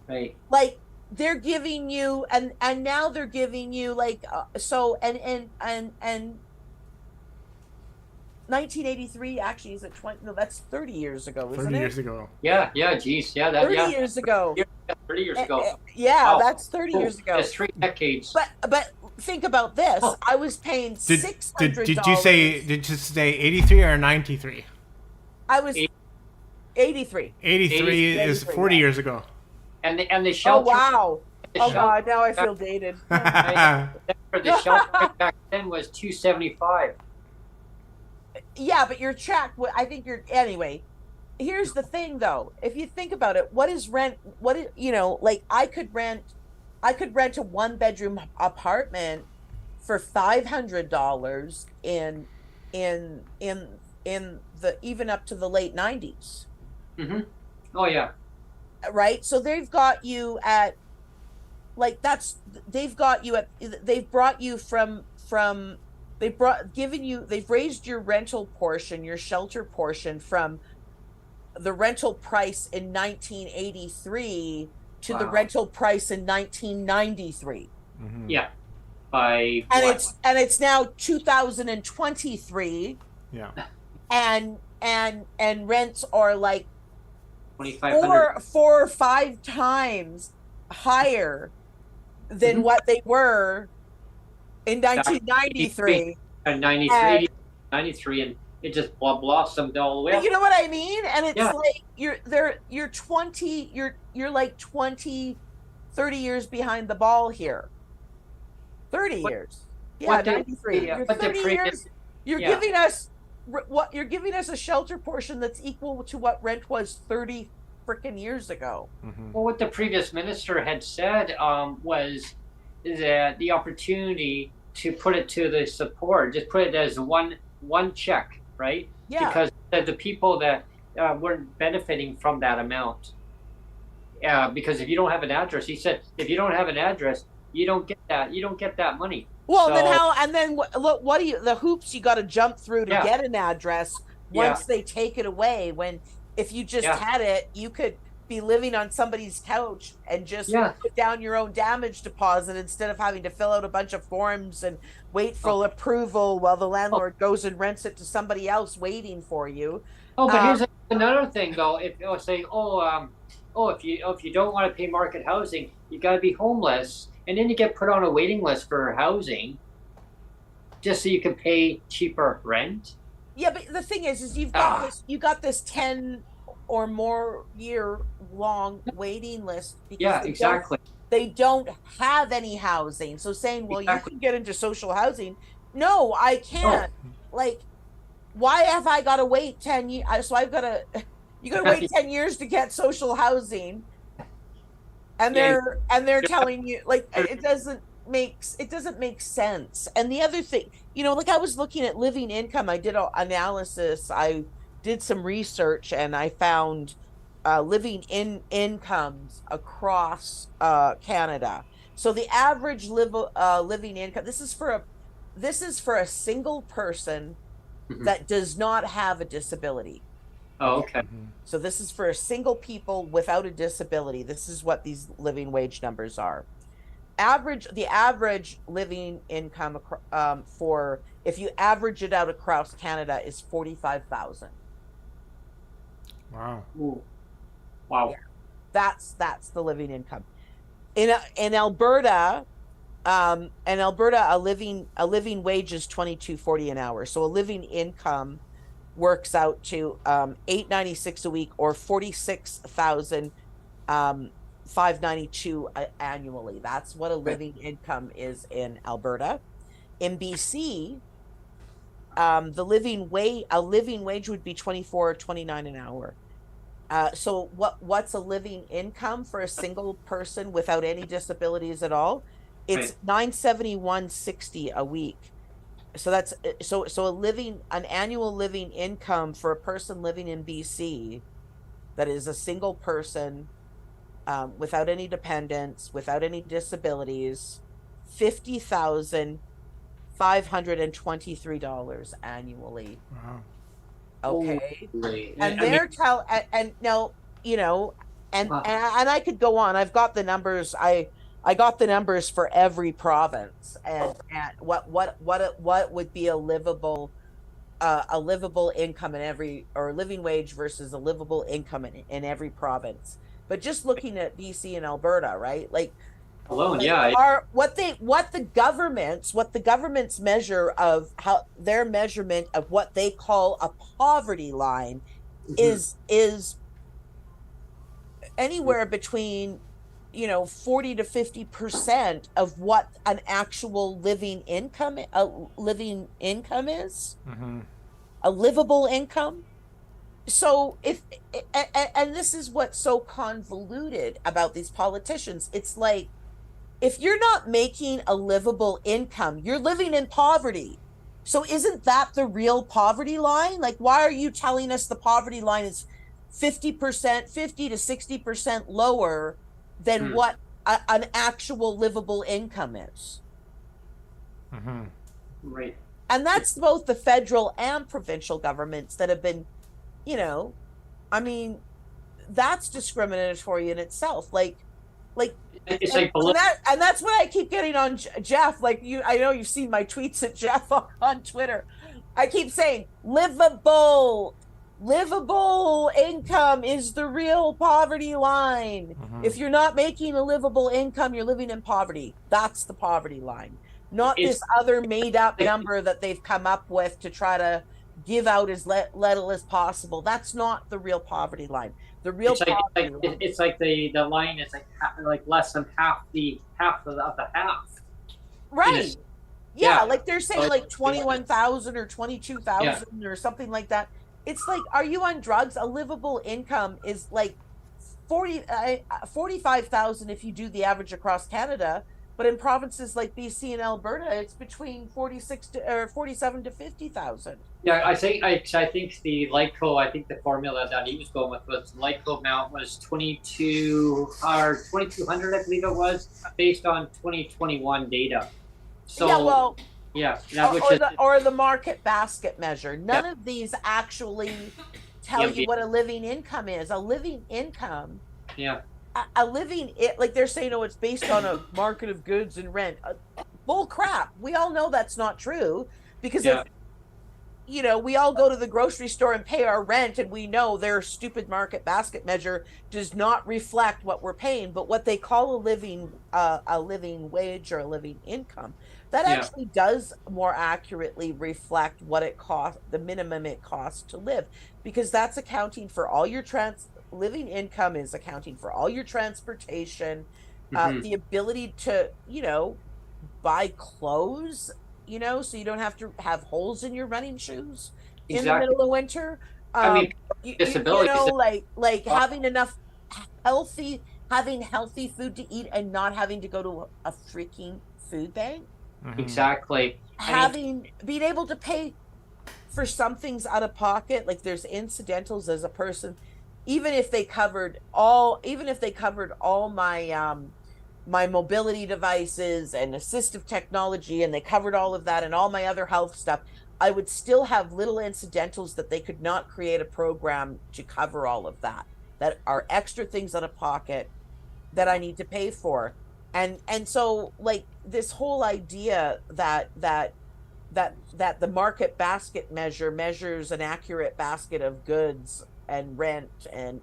Right. Like, they're giving you, and now they're giving you, like, so, and 1983 actually is at 20, no, that's 30 years ago, isn't it? 30 years ago. Yeah, geez, yeah, that 30 years ago. 30 years ago. Yeah, wow. That's 30 years ago. That's 3 decades. But think about this. I was paying $600. Did you say 83 or 93? I was 83. 83 is 40 years ago. And the shelter. Oh wow. Oh god, now I feel dated. The shelter back then was $275. Yeah, but your check, I think anyway. Here's the thing though. If you think about it, what is rent? What is, like, I could rent a 1-bedroom apartment for $500 in the, even up to the late 90s. Mm-hmm. Oh yeah. Right? So they've got you at, like, they've brought you from they've raised your rental portion, your shelter portion, from the rental price in 1983 to the rental price in 1993. Mm-hmm. Yeah. By it's now 2023. Yeah. And rents are like 2,500. 4 or 5 times higher than what they were in 1993. And 93, and it just blossomed all the way up. You know what I mean? And it's like you're 20, you're like 20, 30 years behind the ball here. 30 years. Yeah, 93. You're 30 years. You're giving us you're giving us a shelter portion that's equal to what rent was 30 freaking years ago. Mm-hmm. Well, what the previous minister had said was that the opportunity to put it to the support, just put it as one check, right? Yeah. Because the people that weren't benefiting from that amount. Because if you don't have an address, he said, if you don't have an address, you don't get that. You don't get that money. Well, so, then how? And then look, what do you? The hoops you got to jump through to get an address once they take it away. When if you just had it, you could be living on somebody's couch and just put down your own damage deposit instead of having to fill out a bunch of forms and wait for approval while the landlord goes and rents it to somebody else waiting for you. Oh, but here's another thing though. If you're saying, if you don't want to pay market housing, you got to be homeless, and then you get put on a waiting list for housing, just so you can pay cheaper rent. Yeah, but the thing is you got this 10 or more year long waiting list because they don't have any housing. So saying, well, you can get into social housing. No, I can't. Like, why have I got to wait 10 years? So you got to wait 10 years to get social housing. And they're telling you, like, it doesn't make sense. And the other thing, like I was looking at living income, I did an analysis, I did some research, and I found living incomes across Canada. So the average living income, this is for a single person that does not have a disability. Oh, okay. So this is for a single people without a disability. This is what these living wage numbers are. The average living income for, if you average it out across Canada, is 45,000. Wow. Ooh. Wow. Yeah. That's the living income. In Alberta, a living wage is $22.40 an hour. So a living income works out to $896 a week, or $46,592 annually. That's what a living income is in Alberta. In BC, a living wage would be $24.29 an hour. So what's a living income for a single person without any disabilities at all? It's $971.60 a week. So that's an annual living income for a person living in BC that is a single person, without any dependents, without any disabilities, $50,523 annually. Wow. Okay. Holy. And they're now, and I could go on. I've got the numbers. I got the numbers for every province, and what would be a livable income in every, or living wage versus a livable income in every province. But just looking at BC and Alberta, right? Like alone, what the government's measure of how their measurement of what they call a poverty line is anywhere between 40 to 50% of what an actual living income is, a livable income. So and this is what's so convoluted about these politicians. It's like, if you're not making a livable income, you're living in poverty. So isn't that the real poverty line? Like, why are you telling us the poverty line is 50% to 60% lower than what an actual livable income is? Right. And that's both the federal and provincial governments that have been, that's discriminatory in itself. Like, it's and that's what I keep getting on Jeff. Like, I know you've seen my tweets at Jeff on Twitter. I keep saying livable income is the real poverty line. If you're not making a livable income, you're living in poverty. That's the poverty line, not this other made up number that they've come up with to try to give out as little as possible. That's not the real poverty line. The real poverty line. It's like the line is like less than half of the half. Right. Yeah, like they're saying like 21,000 or 22,000 or something like that. It's like, are you on drugs? A livable income is like 45,000 if you do the average across Canada. But in provinces like BC and Alberta, it's between 47 to 50,000. Yeah, I think the LICO, I think the formula that he was going with was LICO amount was 2,200, I believe it was, based on 2021 data. So or the market basket measure. None of these actually tell you what a living income is. A living income. Yeah. Like they're saying, it's based on a market of goods and rent. Bull crap. We all know that's not true, because if we all go to the grocery store and pay our rent, and we know their stupid market basket measure does not reflect what we're paying. But what they call a living wage or a living income, that actually does more accurately reflect what it costs, the minimum it costs to live, because that's accounting for all your living income is accounting for all your transportation, the ability to, buy clothes, so you don't have to have holes in your running shoes in the middle of winter. Disability. Like having enough having healthy food to eat and not having to go to a freaking food bank, Exactly. being able to pay for some things out of pocket, like there's incidentals as a person, even if they covered all my my mobility devices and assistive technology, and they covered all of that and all my other health stuff, I would still have little incidentals that they could not create a program to cover all of that are extra things out of pocket that I need to pay for. And so, like, this whole idea that the market basket measures an accurate basket of goods and rent, and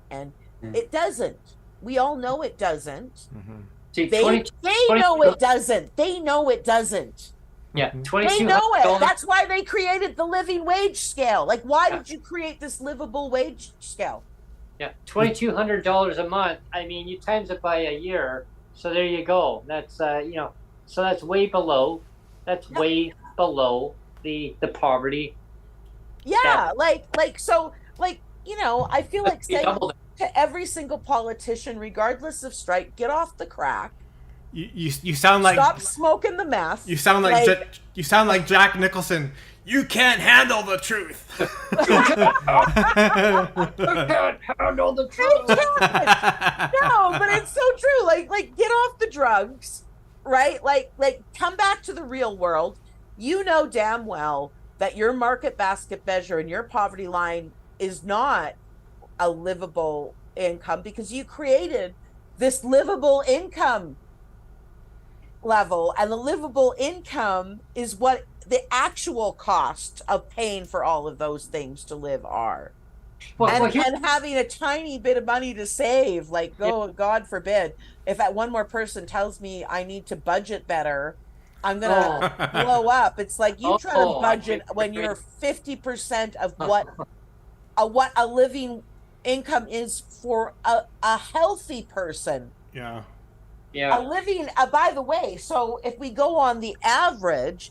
it doesn't. We all know it doesn't. See, they know it doesn't. They know it doesn't. Yeah, they know it. That's why they created the living wage scale. Like, why did you create this livable wage scale? Yeah, $2,200 a month. I mean, you times it by a year, so there you go. That's so that's way below. That's way below the poverty. Yeah, so I feel like saying to every single politician, regardless of stripe, get off the crack. You sound like, stop smoking the meth. You sound like Jack Nicholson. You can't handle the truth. You can't handle the truth. No, but it's so true. Like get off the drugs, right? Like come back to the real world. You know damn well that your market basket measure and your poverty line is not a livable income, because you created this livable income level, and the livable income is what the actual cost of paying for all of those things to live are. And having a tiny bit of money to save, like, God forbid, if that one more person tells me I need to budget better, I'm gonna blow up. It's like, you try to budget when you're 50% of what a living income is for a healthy person. Yeah. A living, by the way, so if we go on the average,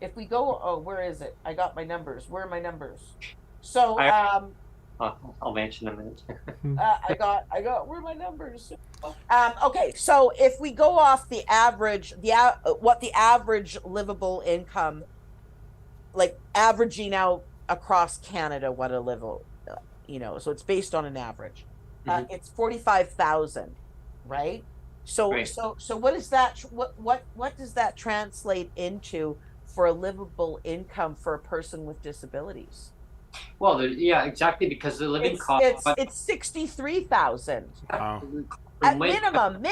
where is it? I got my numbers. Where are my numbers? So, I'll mention in a minute. I got, where are my numbers? Okay, so if we go off the average, what the average livable income, like averaging out across Canada, what a livable, so it's based on an average. It's 45,000, right? So right. So what is that? What does that translate into for a livable income for a person with disabilities? Well, exactly, because the living cost. It's 63,000 Wow. at minimum.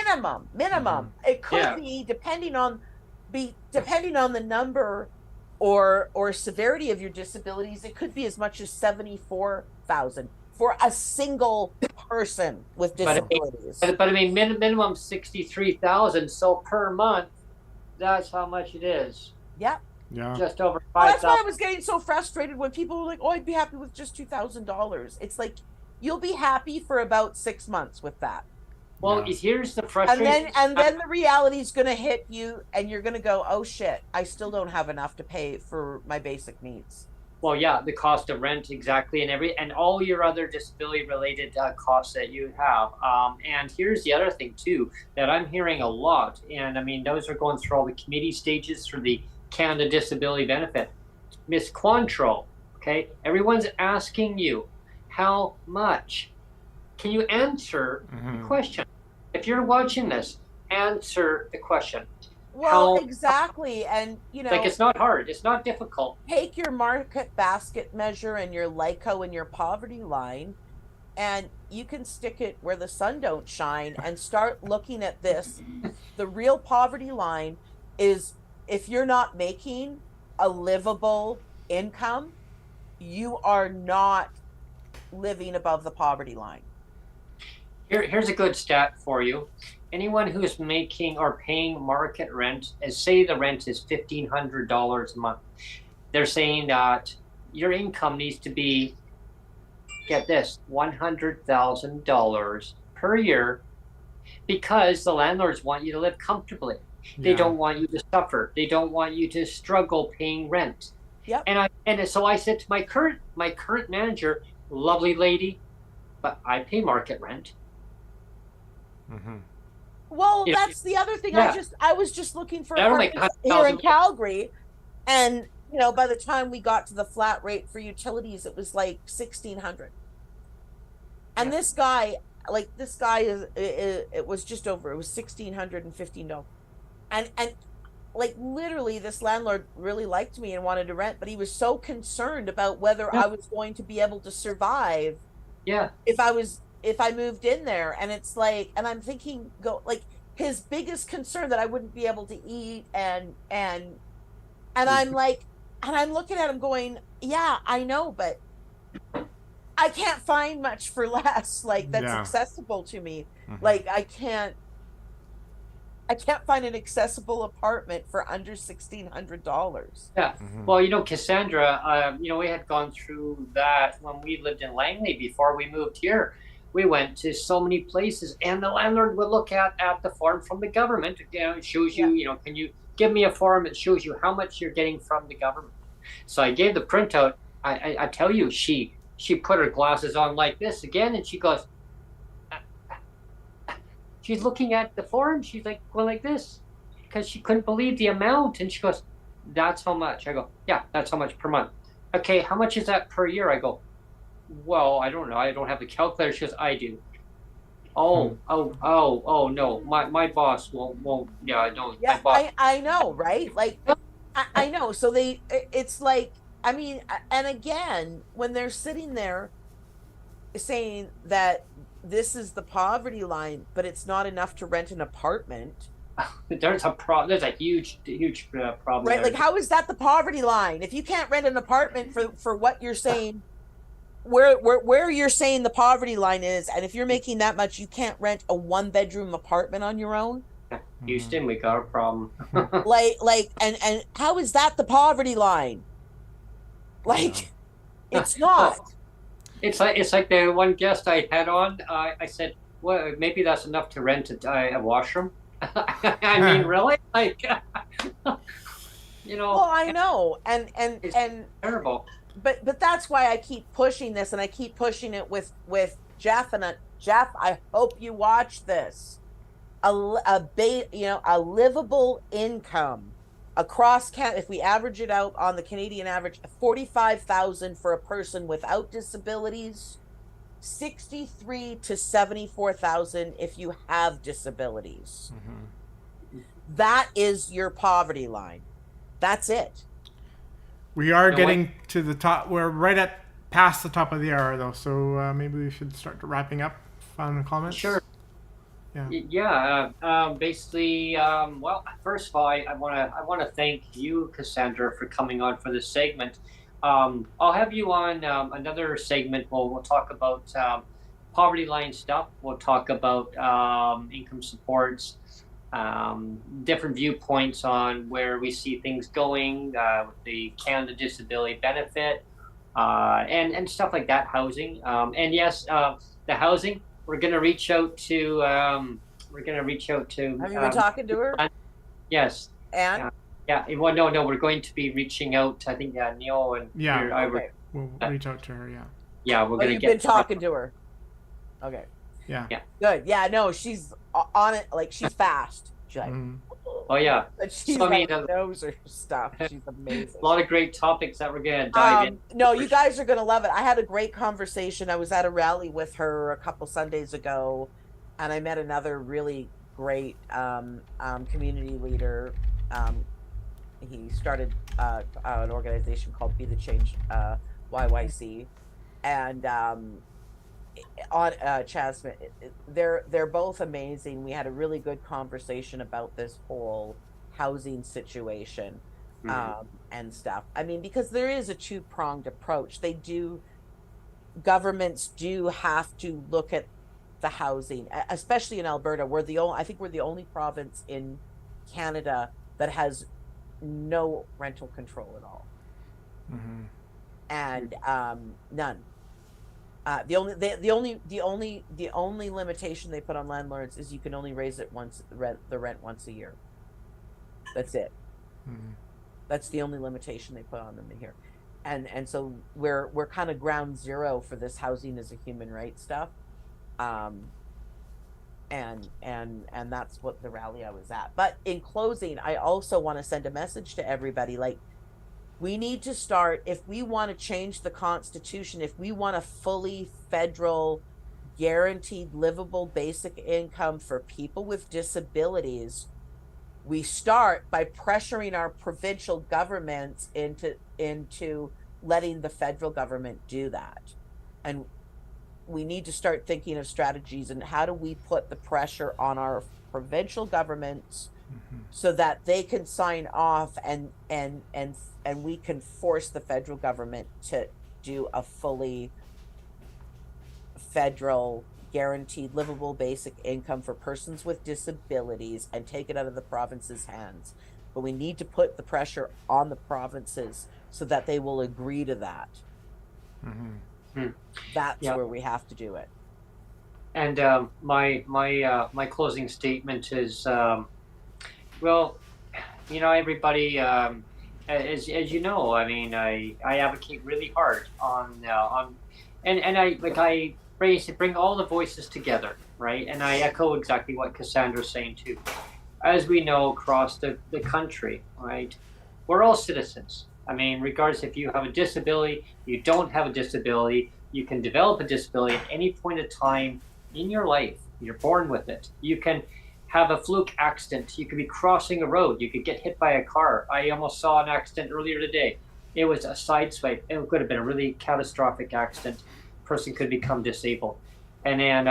It could be depending on the number or severity of your disabilities. It could be as much as 74,000. For a single person with disabilities. But I mean, minimum 63,000. So per month, that's how much it is. Yeah. Yeah. Just over 5,000. Well, that's why I was getting so frustrated when people were like, "Oh, I'd be happy with just $2,000." It's like, you'll be happy for about 6 months with that. Well, here's the frustration. And then the reality is going to hit you, and you're going to go, "Oh shit, I still don't have enough to pay for my basic needs." Well, yeah, the cost of rent, exactly, and all your other disability-related costs that you have. And here's the other thing too that I'm hearing a lot, and I mean, those are going through all the committee stages for the Canada Disability Benefit. Miss Quantro, okay, everyone's asking you how much. Can you answer the question? If you're watching this, answer the question. Well, exactly. And, like, it's not hard. It's not difficult. Take your market basket measure and your LICO and your poverty line, and you can stick it where the sun don't shine and start looking at this. The real poverty line is, if you're not making a livable income, you are not living above the poverty line. Here's a good stat for you. Anyone who's making or paying market rent, say the rent is $1,500 a month, they're saying that your income needs to be, get this, $100,000 per year, because the landlords want you to live comfortably. They don't want you to suffer. They don't want you to struggle paying rent. Yep. And so I said to my current manager, lovely lady, but I pay market rent. Well, You know, that's the other thing. yeah. I was just looking for I don't like apartments here in $100,000. Calgary, and by the time we got to the flat rate for utilities, it was like 1,600. And Yeah. this guy it was just over. It was $1,615, and like literally, this landlord really liked me and wanted to rent, but he was so concerned about whether Yeah. I was going to be able to survive Yeah. if I moved in there. And it's like, and I'm thinking, go like his biggest concern that I wouldn't be able to eat, and I'm like, and I'm looking at him going, yeah, I know, but I can't find much for less, like that's Yeah. accessible to me. Mm-hmm. Like I can't find an accessible apartment for under $1,600. Yeah. Mm-hmm. Well, Cassandra, we had gone through that when we lived in Langley before we moved here. We went to so many places, and the landlord would look at the form from the government. It shows you, can you give me a form that shows you how much you're getting from the government? So I gave the printout. I tell you, she put her glasses on like this again, and she goes, she's looking at the form. She's like going like this because she couldn't believe the amount. And she goes, that's how much. I go, yeah, that's how much per month. Okay, how much is that per year? I go, well, I don't know. I don't have the calculator. She goes, I do. Oh, no. My boss won't. Yeah, I don't. Yeah, boss. I know, right? Like, I know. So it's like, I mean, and again, when they're sitting there saying that this is the poverty line, but it's not enough to rent an apartment. There's a huge problem. Right? Like, how is that the poverty line? If you can't rent an apartment for what you're saying, where you're saying the poverty line is, and if you're making that much, you can't rent a 1-bedroom apartment on your own. Houston, we got a problem. and how is that the poverty line? Like, it's not. It's like the one guest I had on. I said, well, maybe that's enough to rent a washroom. I mean, really? Like, Well, I know, and it's terrible. But that's why I keep pushing this, and I keep pushing it with Jeff. And Jeff, I hope you watch this. A livable income across Canada, if we average it out on the Canadian average, 45,000 for a person without disabilities, 63 to 74,000 if you have disabilities. Mm-hmm. That is your poverty line. That's it. We are getting to the top. We're right at past the top of the hour, though. So maybe we should start wrapping up. Final comments. Sure. Yeah. Yeah. Basically, well, first of all, I want to thank you, Cassandra, for coming on for this segment. I'll have you on another segment. We'll talk about poverty line stuff. We'll talk about income supports, different viewpoints on where we see things going with the Canada Disability Benefit, and stuff like that. Housing, and yes, the housing. We're gonna reach out to. Have you been talking to her? Yes. And. Yeah. Well, no. We're going to be reaching out. I think Neil and okay. We'll reach out to her. Yeah. Yeah, we're gonna get. You've been talking to her. Okay. Yeah. Yeah. Good. Yeah. No, she's on it. Like, she's fast. She's like. Oh yeah. But she's knows her stuff. She's amazing. A lot of great topics that we're gonna dive in. No, you guys are gonna love it. I had a great conversation. I was at a rally with her a couple Sundays ago, and I met another really great community leader. He started an organization called Be the Change YYC, and on Chaz Smith. They're both amazing. We had a really good conversation about this whole housing situation and stuff. I mean, because there is a two-pronged approach. Governments do have to look at the housing, especially in Alberta. I think we're the only province in Canada that has no rental control at all. And none. The only limitation they put on landlords is you can only raise it the rent once a year. That's it. That's the only limitation they put on them here. And so we're kind of ground zero for this housing as a human right stuff. and that's what the rally I was at. But in closing, I also want to send a message to everybody, like, we need to start, if we want to change the Constitution, if we want a fully federal guaranteed livable basic income for people with disabilities, we start by pressuring our provincial governments into letting the federal government do that. And we need to start thinking of strategies and how do we put the pressure on our provincial governments so that they can sign off and we can force the federal government to do a fully federal guaranteed livable basic income for persons with disabilities and take it out of the province's hands. But we need to put the pressure on the provinces so that they will agree to that. That's where we have to do it. And my closing statement is, well, you know, everybody, as you know, I mean, I advocate really hard on I bring all the voices together, right? And I echo exactly what Cassandra's saying too. As we know across the country, right, we're all citizens. I mean, regardless if you have a disability, you don't have a disability, you can develop a disability at any point in time in your life. You're born with it. You can have a fluke accident. You could be crossing a road. You could get hit by a car. I almost saw an accident earlier today. It was a sideswipe. It could have been a really catastrophic accident. Person could become disabled. And then,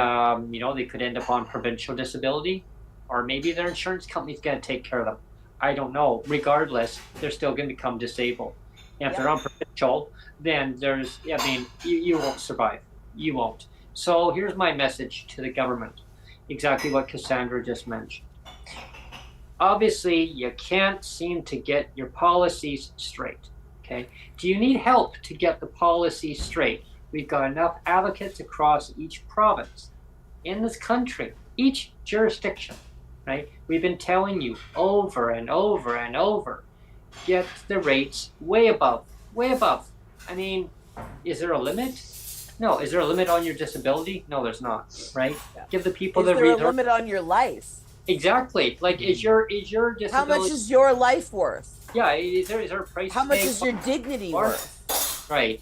you know, they could end up on provincial disability, or maybe their insurance company's going to take care of them. I don't know. Regardless, they're still going to become disabled. And if they're on provincial, then there's, I mean, you won't survive. You won't. So here's my message to the government. Exactly what Cassandra just mentioned. Obviously, you can't seem to get your policies straight. Okay? Do you need help to get the policies straight? We've got enough advocates across each province in this country, each jurisdiction, right? We've been telling you over and over and over, get the rates way above, way above. I mean, is there a limit? No. Is there a limit on your disability? No, there's not, right? Yeah. Give the people Is there a limit on your life? Exactly. Like, is your disability? How much is your life worth? Yeah. Is there a price? How much is your dignity worth? Right.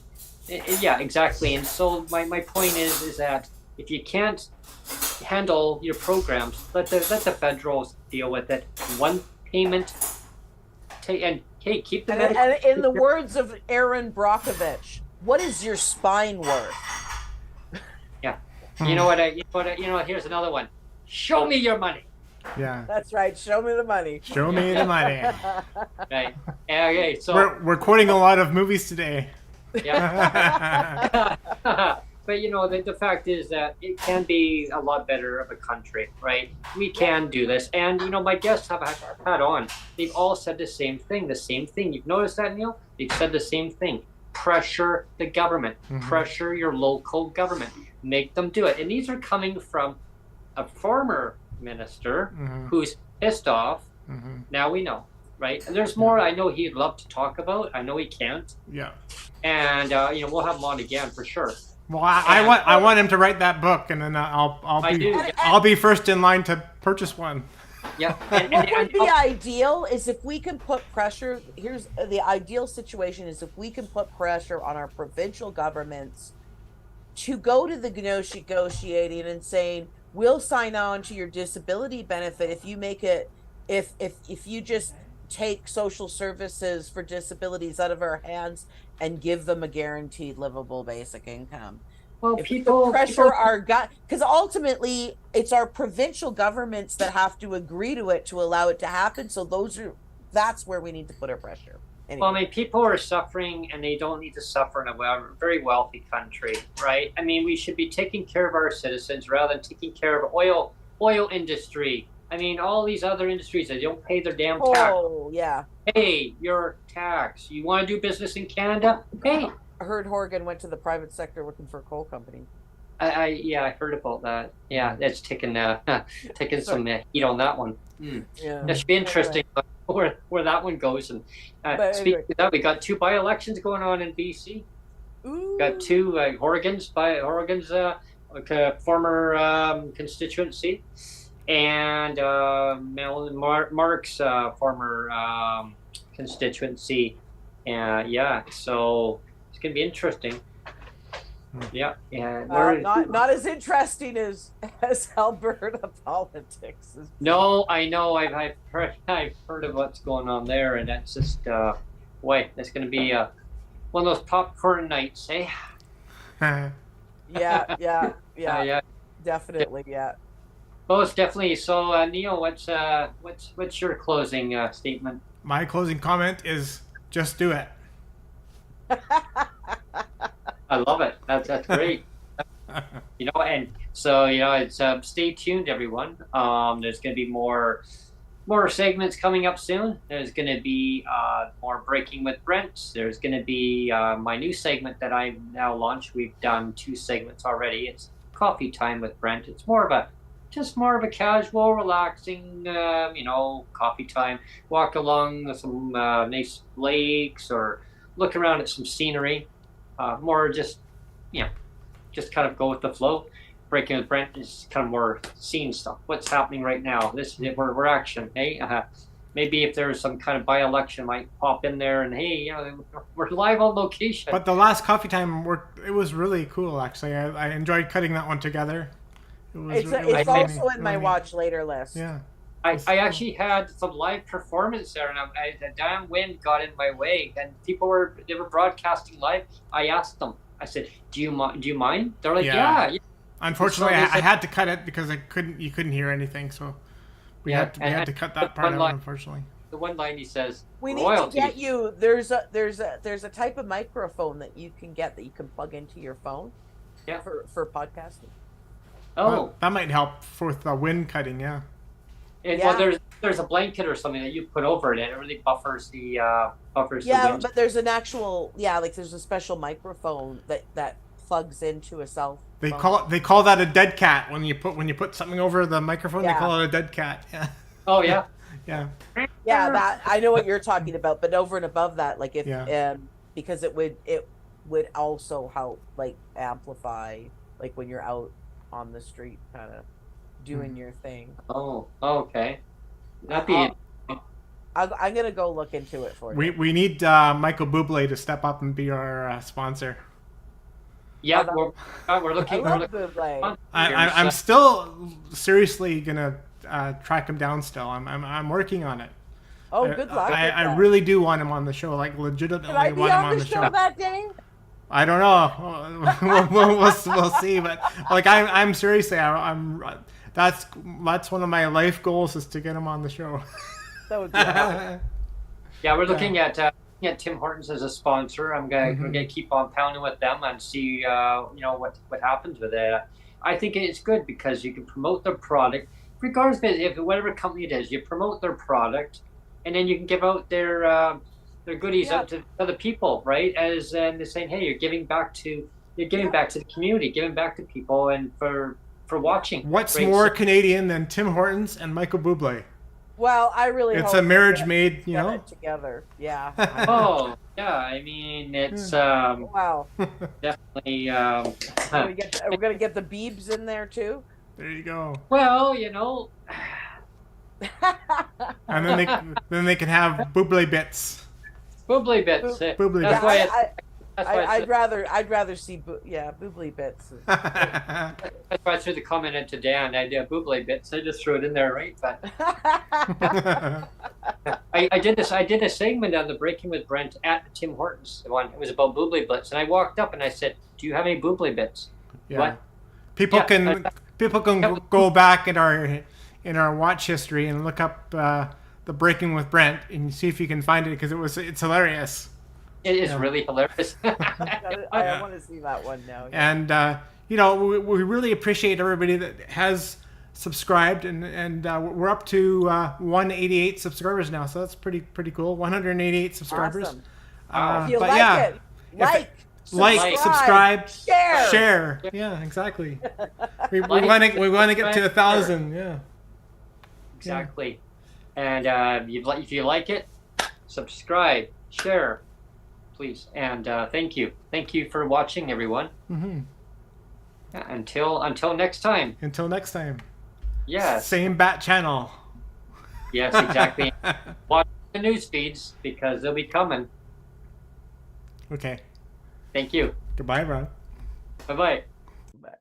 Yeah, exactly. And so my point is that if you can't handle your programs, let the federals deal with it. One payment, and hey, keep the medical. And in the words of Aaron Brockovich, what is your spine worth? Yeah. You know what? Here's another one. Show me your money. Yeah. That's right. Show me the money. Show me the money. Right. Okay. So we're quoting a lot of movies today. Yeah. But you know, the fact is that it can be a lot better of a country, right? We can do this. And you know, my guests have had on, they've all said the same thing. You've noticed that, Neil? They've said the same thing. Pressure the government. Pressure your local government. Make them do it. And these are coming from a former minister who's pissed off. Now we know, right? And there's more I know he'd love to talk about. I know he can't. Yeah. And you know, we'll have him on again for sure. Well, I want him to write that book, and then I'll be first in line to purchase one. Yeah. What would be ideal is if we can put pressure. Here's the ideal situation: is if we can put pressure on our provincial governments to go to the negotiating and saying, we'll sign on to your disability benefit if you make it, if you just take social services for disabilities out of our hands and give them a guaranteed livable basic income. Well, if people pressure our gut, because ultimately it's our provincial governments that have to agree to it to allow it to happen. So that's where we need to put our pressure. Anyway. Well, I mean, people are suffering, and they don't need to suffer in a very wealthy country, right? I mean, we should be taking care of our citizens rather than taking care of oil industry. I mean, all these other industries that don't pay their damn tax. Oh, yeah. Pay your tax. You want to do business in Canada? Pay. I heard Horgan went to the private sector working for a coal company. I heard about that. Yeah, that's taking some heat on that one. Yeah. That should be interesting where that one goes. And speaking of that, we got 2 by-elections going on in BC. Ooh. Got 2 Horgan's former constituency, and Mark's former constituency. Yeah, so it's gonna be interesting. Yeah, yeah. Not as interesting as Alberta politics. No, I know. I've heard of what's going on there, and that's just that's going to be one of those popcorn nights, eh? Yeah. Definitely, yeah. Most definitely. So, Neil, what's your closing statement? My closing comment is just do it. I love it. That's great. And so it's stay tuned, everyone. There's going to be more segments coming up soon. There's going to be more Breaking with Brent. There's going to be my new segment that I now launched. We've done 2 segments already. It's Coffee Time with Brent. It's more of a casual, relaxing, coffee time. Walk along some nice lakes or look around at some scenery. More just kind of go with the flow. Breaking with Brent is kind of more scene stuff. What's happening right now? We're action. Hey, maybe if there's some kind of by-election might pop in there, and hey, we're live on location. But the last Coffee Time it was really cool. Actually, I enjoyed cutting that one together. It's also in my watch later list. Yeah. I actually had some live performance there, and the damn wind got in my way, and people were broadcasting live. I asked them. I said, "Do you mind?" They're like, "Yeah." Unfortunately, I had to cut it because you couldn't hear anything, so we had to cut that part out. Unfortunately, the one line he says, "We need to get you." There's a type of microphone that you can get that you can plug into your phone. Yeah. For podcasting. Oh, well, that might help with the wind cutting. Yeah. Well, there's a blanket or something that you put over it, and it really buffers the wind. Yeah, but there's an actual there's a special microphone that plugs into a cell phone. They call that a dead cat when you put something over the microphone. Yeah. They call it a dead cat. Yeah. Oh yeah. Yeah. Yeah, that I know what you're talking about, but over and above that, like because it would also help amplify when you're out on the street, kind of doing your thing. Oh, okay. That'd be. I'm gonna go look into it for you. We need Michael Bublé to step up and be our sponsor. Yeah, we're looking. I love Bublé. I'm still seriously gonna track him down. Still, I'm working on it. Oh, good luck. I really do want him on the show. Legitimately Can I be want him on the show that day? I don't know. we'll see. But I'm seriously, that's one of my life goals is to get him on the show. That would be Yeah, we're looking at Tim Hortons as a sponsor. We're gonna keep on pounding with them and see what happens with it. I think it's good because you can promote their product, regardless of whatever company it is. You promote their product, and then you can give out their goodies out to other people, right? As they're saying, hey, you're giving back to the community, giving back to people, and for watching. What's more Canadian than Tim Hortons and Michael Bublé? Well, I really it's hope a marriage made, it together. Yeah. Oh, yeah. I mean, it's wow. Definitely. We're gonna get the Beebs in there too. There you go. Well, And then they can have Bublé bits. Bublé bits. Bublé That's bits. why I'd rather see Bublé bits. That's why I threw the comment into Dan. I did Bublé bits. I just threw it in there, right? But I did a segment on the Breaking with Brent at the Tim Hortons one. It was about Bublé bits, and I walked up and I said, "Do you have any Bublé bits?" Yeah. What? People can go back in our watch history and look up the Breaking with Brent and see if you can find it because it's hilarious. It is really hilarious. I want to see that one now. Yeah. And we really appreciate everybody that has subscribed, and we're up to 188 subscribers now, so that's pretty cool. 188 subscribers. Awesome. If you like it, subscribe, share. Yeah, exactly. we want to get to 1,000. Yeah. Exactly. And if you like it, subscribe, share, please, and thank you for watching, everyone. Mm-hmm. Yeah, until next time. Until next time. Yes. Same bat channel. Yes, exactly. Watch the news feeds because they'll be coming. Okay. Thank you. Goodbye, Ron. Bye-bye. But